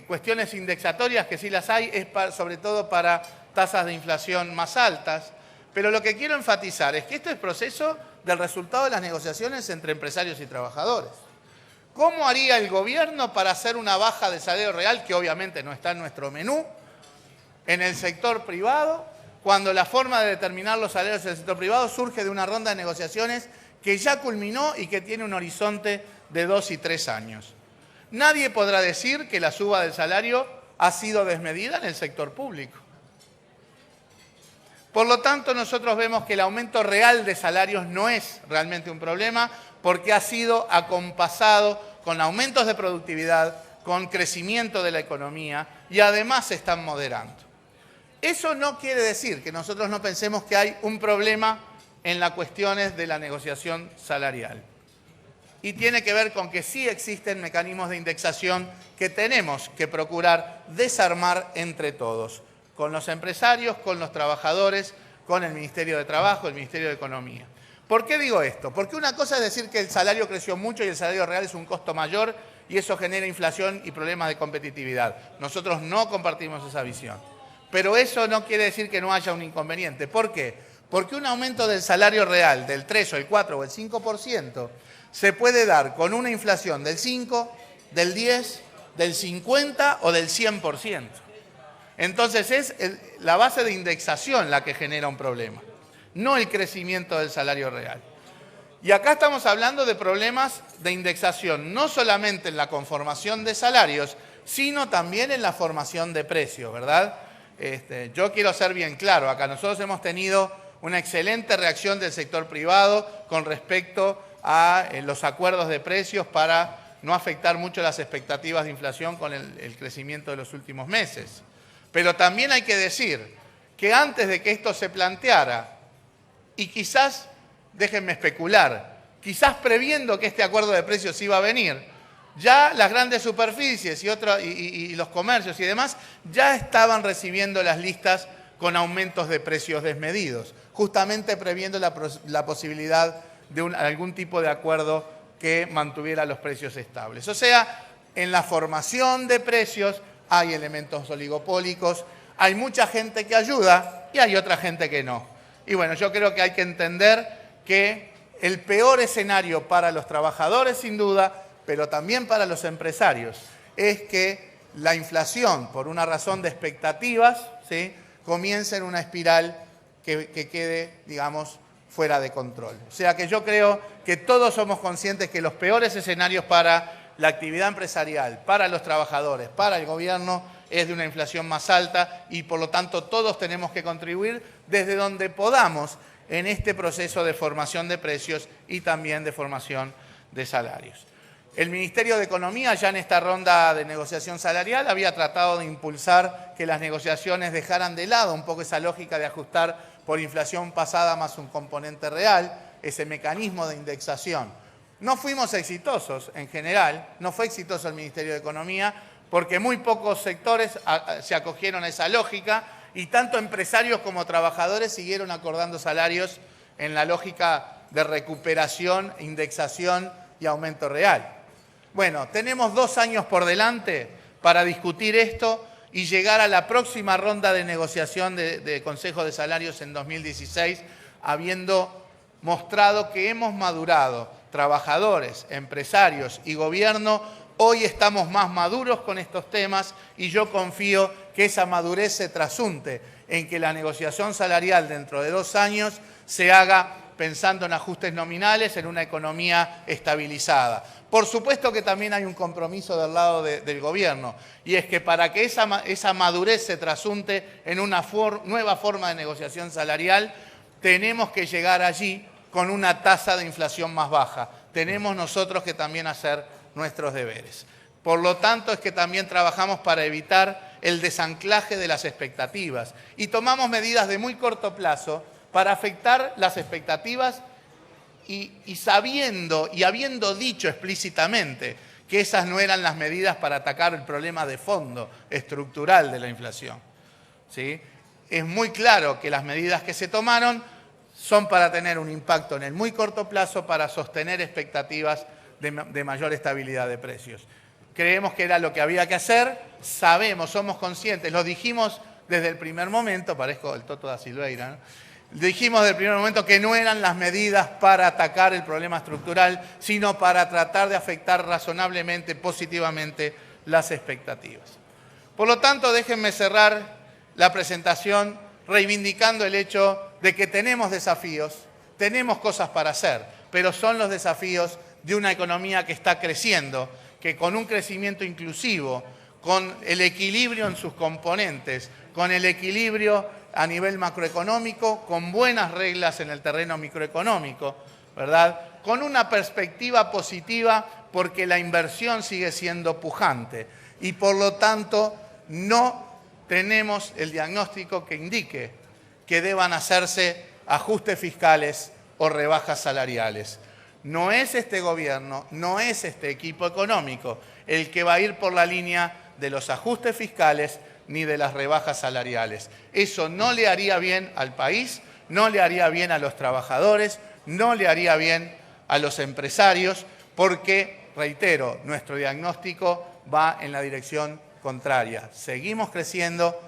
cuestiones indexatorias, que sí las hay, es sobre todo para tasas de inflación más altas. Pero lo que quiero enfatizar es que esto es proceso del resultado de las negociaciones entre empresarios y trabajadores. ¿Cómo haría el gobierno para hacer una baja de salario real, que obviamente no está en nuestro menú, en el sector privado, cuando la forma de determinar los salarios del sector privado surge de una ronda de negociaciones que ya culminó y que tiene un horizonte de 2 y 3 años? Nadie podrá decir que la suba del salario ha sido desmedida en el sector público. Por lo tanto, nosotros vemos que el aumento real de salarios no es realmente un problema porque ha sido acompasado con aumentos de productividad, con crecimiento de la economía y además se están moderando. Eso no quiere decir que nosotros no pensemos que hay un problema en las cuestiones de la negociación salarial. Y tiene que ver con que sí existen mecanismos de indexación que tenemos que procurar desarmar entre todos, con los empresarios, con los trabajadores, con el Ministerio de Trabajo, el Ministerio de Economía. ¿Por qué digo esto? Porque una cosa es decir que el salario creció mucho y el salario real es un costo mayor y eso genera inflación y problemas de competitividad. Nosotros no compartimos esa visión. Pero eso no quiere decir que no haya un inconveniente. ¿Por qué? Porque un aumento del salario real del 3 o el 4 o el 5% se puede dar con una inflación del 5, del 10, del 50 o del 100%. Entonces es la base de indexación la que genera un problema, no el crecimiento del salario real. Y acá estamos hablando de problemas de indexación, no solamente en la conformación de salarios, sino también en la formación de precios, ¿verdad? Yo quiero ser bien claro, acá nosotros hemos tenido una excelente reacción del sector privado con respecto a los acuerdos de precios para no afectar mucho las expectativas de inflación con el crecimiento de los últimos meses. Pero también hay que decir que antes de que esto se planteara, y quizás, déjenme especular, quizás previendo que este acuerdo de precios iba a venir, ya las grandes superficies y los comercios y demás ya estaban recibiendo las listas con aumentos de precios desmedidos, justamente previendo la posibilidad de algún tipo de acuerdo que mantuviera los precios estables. O sea, en la formación de precios hay elementos oligopólicos, hay mucha gente que ayuda y hay otra gente que no. Y bueno, yo creo que hay que entender que el peor escenario para los trabajadores, sin duda, pero también para los empresarios, es que la inflación, por una razón de expectativas, ¿sí?, comience en una espiral que quede, digamos, fuera de control. O sea que yo creo que todos somos conscientes que los peores escenarios para la actividad empresarial, para los trabajadores, para el gobierno, es de una inflación más alta y por lo tanto todos tenemos que contribuir desde donde podamos en este proceso de formación de precios y también de formación de salarios. El Ministerio de Economía ya en esta ronda de negociación salarial había tratado de impulsar que las negociaciones dejaran de lado un poco esa lógica de ajustar por inflación pasada más un componente real, ese mecanismo de indexación. No fuimos exitosos en general, no fue exitoso el Ministerio de Economía porque muy pocos sectores se acogieron a esa lógica y tanto empresarios como trabajadores siguieron acordando salarios en la lógica de recuperación, indexación y aumento real. Bueno, tenemos 2 años por delante para discutir esto y llegar a la próxima ronda de negociación de Consejo de Salarios en 2016, habiendo mostrado que hemos madurado, trabajadores, empresarios y gobierno, hoy estamos más maduros con estos temas y yo confío que esa madurez se trasunte en que la negociación salarial dentro de 2 años se haga pensando en ajustes nominales, en una economía estabilizada. Por supuesto que también hay un compromiso del lado del gobierno, y es que para que esa madurez se trasunte en una nueva forma de negociación salarial, tenemos que llegar allí con una tasa de inflación más baja. Tenemos nosotros que también hacer nuestros deberes. Por lo tanto, es que también trabajamos para evitar el desanclaje de las expectativas y tomamos medidas de muy corto plazo para afectar las expectativas y sabiendo y habiendo dicho explícitamente que esas no eran las medidas para atacar el problema de fondo estructural de la inflación, ¿sí? Es muy claro que las medidas que se tomaron son para tener un impacto en el muy corto plazo para sostener expectativas de mayor estabilidad de precios. Creemos que era lo que había que hacer, sabemos, somos conscientes, lo dijimos desde el primer momento, parezco el Toto da Silveira, ¿no? Dijimos desde el primer momento que no eran las medidas para atacar el problema estructural, sino para tratar de afectar razonablemente, positivamente, las expectativas. Por lo tanto, déjenme cerrar la presentación reivindicando el hecho de que tenemos desafíos, tenemos cosas para hacer, pero son los desafíos de una economía que está creciendo, que con un crecimiento inclusivo, con el equilibrio en sus componentes, con el equilibrio a nivel macroeconómico, con buenas reglas en el terreno microeconómico, ¿verdad? Con una perspectiva positiva porque la inversión sigue siendo pujante y por lo tanto no tenemos el diagnóstico que indique que deban hacerse ajustes fiscales o rebajas salariales. No es este gobierno, no es este equipo económico el que va a ir por la línea de los ajustes fiscales ni de las rebajas salariales. Eso no le haría bien al país, no le haría bien a los trabajadores, no le haría bien a los empresarios, porque, reitero, nuestro diagnóstico va en la dirección contraria. Seguimos creciendo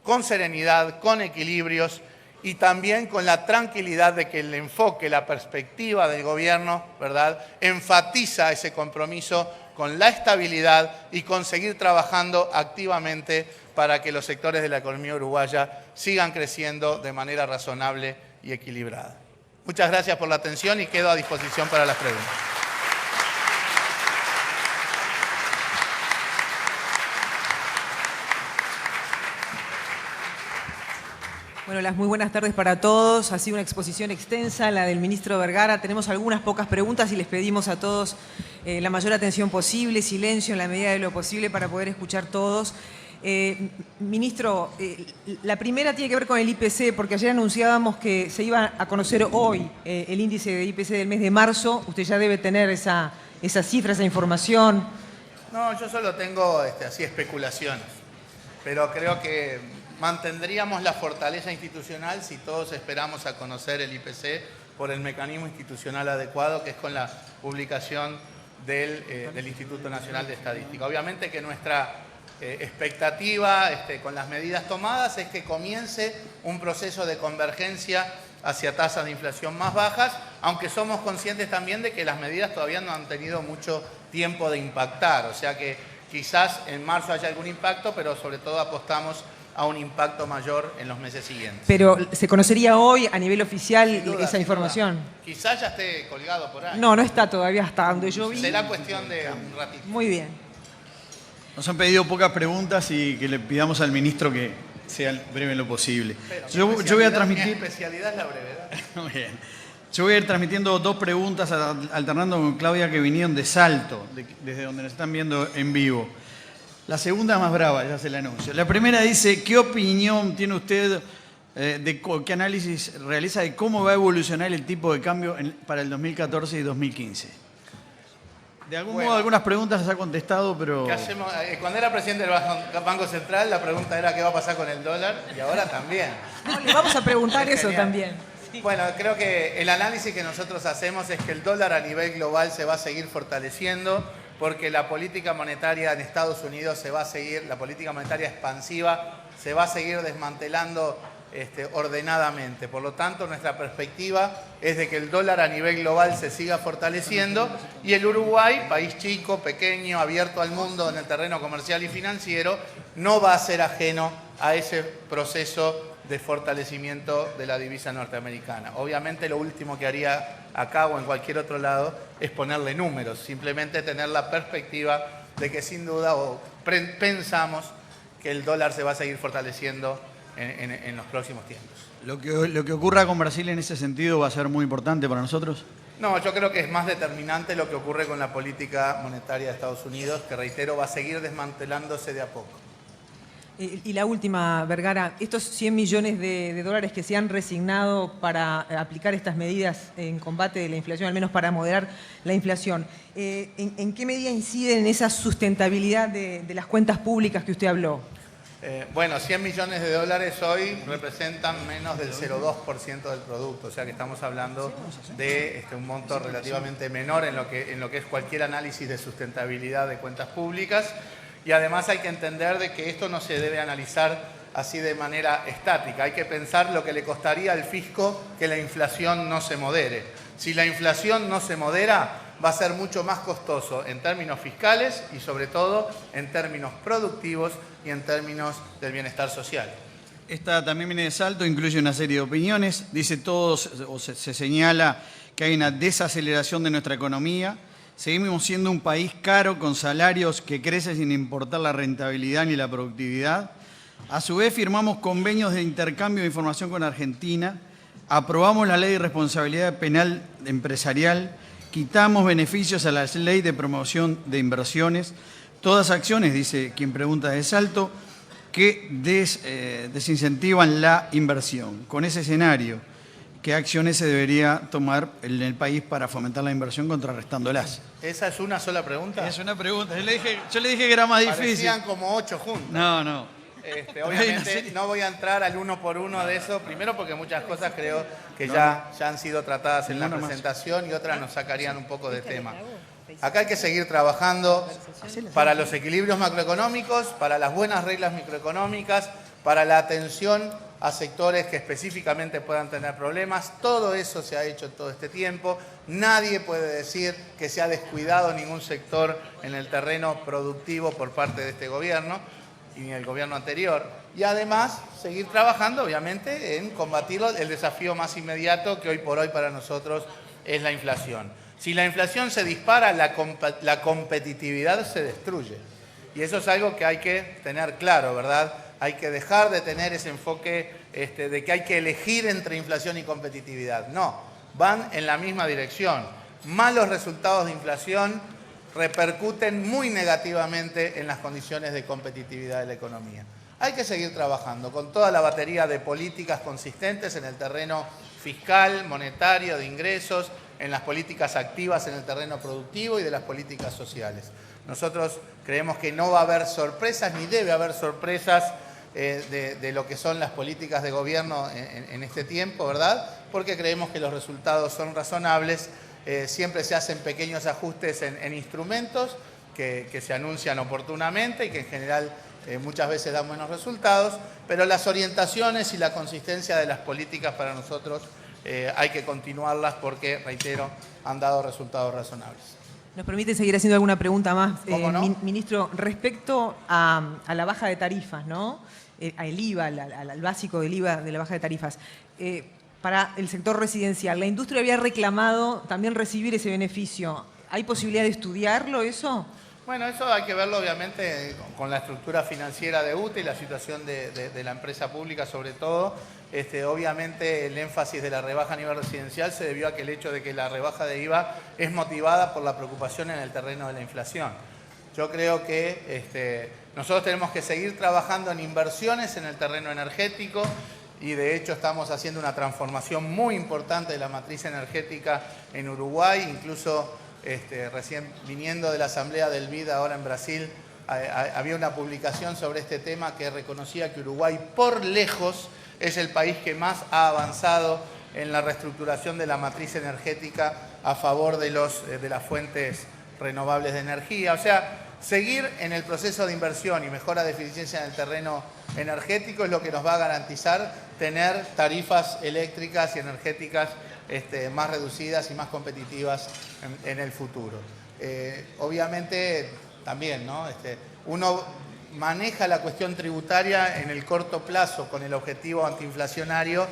con serenidad, con equilibrios y también con la tranquilidad de que el enfoque, la perspectiva del gobierno, ¿verdad?, enfatiza ese compromiso con la estabilidad y con seguir trabajando activamente para que los sectores de la economía uruguaya sigan creciendo de manera razonable y equilibrada. Muchas gracias por la atención y quedo a disposición para las preguntas. Bueno, las muy buenas tardes para todos. Ha sido una exposición extensa, la del ministro Vergara. Tenemos algunas pocas preguntas y les pedimos a todos la mayor atención posible, silencio en la medida de lo posible para poder escuchar todos. Ministro, la primera tiene que ver con el IPC, porque ayer anunciábamos que se iba a conocer hoy el índice de IPC del mes de marzo. Usted ya debe tener esa cifra, esa información. No, yo solo tengo así especulaciones, pero creo que mantendríamos la fortaleza institucional si todos esperamos a conocer el IPC por el mecanismo institucional adecuado, que es con la publicación del Instituto Nacional de Estadística. Obviamente que nuestra expectativa con las medidas tomadas es que comience un proceso de convergencia hacia tasas de inflación más bajas, aunque somos conscientes también de que las medidas todavía no han tenido mucho tiempo de impactar, o sea que quizás en marzo haya algún impacto, pero sobre todo apostamos a un impacto mayor en los meses siguientes. Pero ¿se conocería hoy a nivel oficial esa información? Quizás ya esté colgado por ahí. No, no está todavía hasta donde yo vi. Será cuestión de un ratito. Muy bien. Nos han pedido pocas preguntas y que le pidamos al ministro que sea breve en lo posible. Yo voy a transmitir... Mi especialidad es la brevedad. Muy bien. Yo voy a ir transmitiendo dos preguntas alternando con Claudia que vinieron de Salto, desde donde nos están viendo en vivo. La segunda más brava, ya se la anuncio. La primera dice, ¿qué opinión tiene usted, qué análisis realiza de cómo va a evolucionar el tipo de cambio para el 2014 y 2015? De algún modo, algunas preguntas las ha contestado, pero... ¿Qué hacemos? Cuando era presidente del Banco Central, la pregunta era qué va a pasar con el dólar, y ahora también. No, le vamos a preguntar eso también. Sí. Bueno, creo que el análisis que nosotros hacemos es que el dólar a nivel global se va a seguir fortaleciendo, porque la política monetaria en Estados Unidos se va a seguir, la política monetaria expansiva se va a seguir desmantelando ordenadamente. Por lo tanto, nuestra perspectiva es de que el dólar a nivel global se siga fortaleciendo y el Uruguay, país chico, pequeño, abierto al mundo en el terreno comercial y financiero, no va a ser ajeno a ese proceso de fortalecimiento de la divisa norteamericana. Obviamente lo último que haría acá o en cualquier otro lado es ponerle números, simplemente tener la perspectiva de que sin duda pensamos que el dólar se va a seguir fortaleciendo en los próximos tiempos. ¿Lo que ocurra con Brasil en ese sentido va a ser muy importante para nosotros? No, yo creo que es más determinante lo que ocurre con la política monetaria de Estados Unidos, que reitero, va a seguir desmantelándose de a poco. Y la última, Vergara, estos 100 millones de dólares que se han resignado para aplicar estas medidas en combate de la inflación, al menos para moderar la inflación, ¿en qué medida inciden en esa sustentabilidad de las cuentas públicas que usted habló? Bueno, 100 millones de dólares hoy representan menos del 0,2% del producto, o sea que estamos hablando de un monto relativamente menor en lo que es cualquier análisis de sustentabilidad de cuentas públicas. Y además hay que entender de que esto no se debe analizar así de manera estática. Hay que pensar lo que le costaría al fisco que la inflación no se modere. Si la inflación no se modera, va a ser mucho más costoso en términos fiscales y sobre todo en términos productivos y en términos del bienestar social. Esta también viene de Salto, incluye una serie de opiniones. Dice todos, o se señala que hay una desaceleración de nuestra economía. Seguimos siendo un país caro con salarios que crecen sin importar la rentabilidad ni la productividad. A su vez firmamos convenios de intercambio de información con Argentina, aprobamos la ley de responsabilidad penal empresarial, quitamos beneficios a la ley de promoción de inversiones, todas acciones, dice quien pregunta de Salto, que desincentivan la inversión. Con ese escenario, ¿qué acciones se debería tomar en el país para fomentar la inversión contrarrestándolas? ¿Esa es una sola pregunta? Es una pregunta. Yo le dije que era más difícil. Parecían como 8 juntos. No. Obviamente no voy a entrar al uno por uno de eso, primero porque muchas cosas creo que ya han sido tratadas en la presentación y otras nos sacarían un poco de tema. Acá hay que seguir trabajando para los equilibrios macroeconómicos, para las buenas reglas microeconómicas, para la atención a sectores que específicamente puedan tener problemas. Todo eso se ha hecho todo este tiempo. Nadie puede decir que se ha descuidado ningún sector en el terreno productivo por parte de este gobierno y el gobierno anterior. Y además, seguir trabajando, obviamente, en combatir el desafío más inmediato que hoy por hoy para nosotros es la inflación. Si la inflación se dispara, la competitividad se destruye. Y eso es algo que hay que tener claro, ¿verdad? Hay que dejar de tener ese enfoque de que hay que elegir entre inflación y competitividad. No, van en la misma dirección. Malos resultados de inflación repercuten muy negativamente en las condiciones de competitividad de la economía. Hay que seguir trabajando con toda la batería de políticas consistentes en el terreno fiscal, monetario, de ingresos, en las políticas activas en el terreno productivo y de las políticas sociales. Nosotros creemos que no va a haber sorpresas ni debe haber sorpresas de lo que son las políticas de gobierno en este tiempo, ¿verdad? Porque creemos que los resultados son razonables. Siempre se hacen pequeños ajustes en instrumentos que se anuncian oportunamente y que en general muchas veces dan buenos resultados, pero las orientaciones y la consistencia de las políticas para nosotros hay que continuarlas porque, reitero, han dado resultados razonables. ¿Nos permite seguir haciendo alguna pregunta más? ¿Cómo no? Ministro, respecto a la baja de tarifas, ¿no? Al IVA, al básico del IVA de la baja de tarifas. Para el sector residencial, la industria había reclamado también recibir ese beneficio. ¿Hay posibilidad de estudiarlo eso? Bueno, eso hay que verlo obviamente con la estructura financiera de UTE y la situación de la empresa pública sobre todo. Obviamente el énfasis de la rebaja a nivel residencial se debió a que el hecho de que la rebaja de IVA es motivada por la preocupación en el terreno de la inflación. Yo creo que nosotros tenemos que seguir trabajando en inversiones en el terreno energético y de hecho estamos haciendo una transformación muy importante de la matriz energética en Uruguay, incluso recién viniendo de la Asamblea del BID ahora en Brasil, había una publicación sobre este tema que reconocía que Uruguay por lejos es el país que más ha avanzado en la reestructuración de la matriz energética a favor de las fuentes renovables de energía. O sea, seguir en el proceso de inversión y mejora de eficiencia en el terreno energético es lo que nos va a garantizar tener tarifas eléctricas y energéticas más reducidas y más competitivas en el futuro. Obviamente también, ¿no? Uno maneja la cuestión tributaria en el corto plazo con el objetivo antiinflacionario,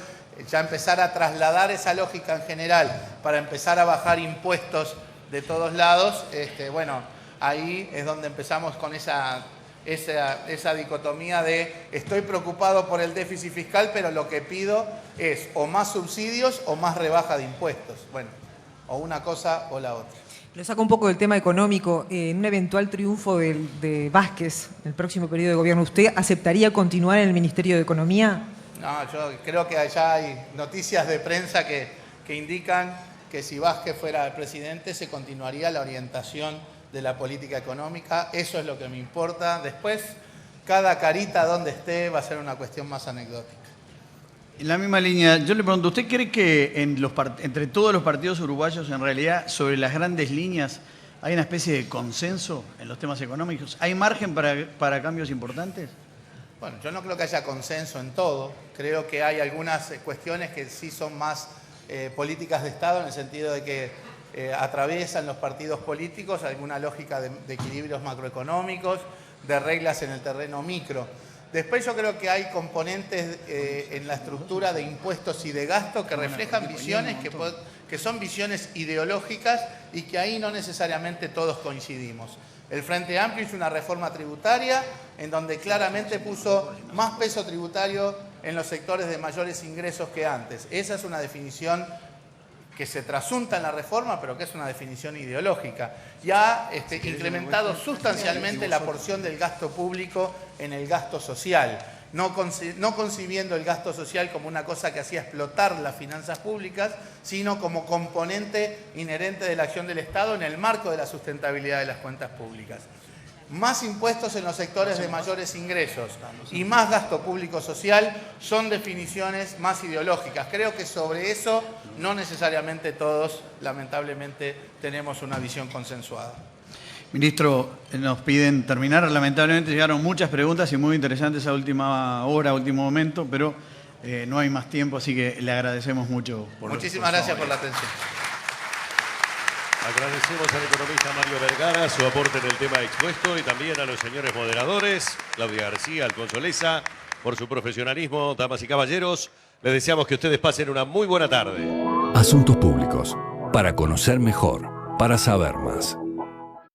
ya empezar a trasladar esa lógica en general para empezar a bajar impuestos de todos lados, bueno, ahí es donde empezamos con esa dicotomía de estoy preocupado por el déficit fiscal, pero lo que pido es o más subsidios o más rebaja de impuestos. Bueno, o una cosa o la otra. Lo saco un poco del tema económico. En un eventual triunfo de Vázquez en el próximo periodo de gobierno, ¿usted aceptaría continuar en el Ministerio de Economía? No, yo creo que allá hay noticias de prensa que indican que si Vázquez fuera el presidente se continuaría la orientación de la política económica. Eso es lo que me importa. Después, cada carita donde esté va a ser una cuestión más anecdótica. En la misma línea, yo le pregunto, ¿usted cree que entre todos los partidos uruguayos, en realidad, sobre las grandes líneas, hay una especie de consenso en los temas económicos? ¿Hay margen para cambios importantes? Bueno, yo no creo que haya consenso en todo. Creo que hay algunas cuestiones que sí son más políticas de Estado, en el sentido de que atraviesan los partidos políticos alguna lógica de equilibrios macroeconómicos, de reglas en el terreno micro. Después yo creo que hay componentes en la estructura de impuestos y de gasto que reflejan visiones que son visiones ideológicas y que ahí no necesariamente todos coincidimos. El Frente Amplio hizo una reforma tributaria en donde claramente puso más peso tributario en los sectores de mayores ingresos que antes. Esa es una definición que se trasunta en la reforma, pero que es una definición ideológica. Y ha incrementado sustancialmente la porción del gasto público en el gasto social, no concibiendo el gasto social como una cosa que hacía explotar las finanzas públicas, sino como componente inherente de la acción del Estado en el marco de la sustentabilidad de las cuentas públicas. Más impuestos en los sectores de mayores ingresos y más gasto público social son definiciones más ideológicas. Creo que sobre eso no necesariamente todos, lamentablemente, tenemos una visión consensuada. Ministro, nos piden terminar. Lamentablemente llegaron muchas preguntas y muy interesantes a última hora, a último momento, pero no hay más tiempo, así que le agradecemos mucho. Muchísimas gracias por la atención. Agradecemos al economista Mario Vergara su aporte en el tema expuesto y también a los señores moderadores, Claudia García, Alfonso Leza, por su profesionalismo. Damas y caballeros, les deseamos que ustedes pasen una muy buena tarde. Asuntos Públicos, para conocer mejor, para saber más.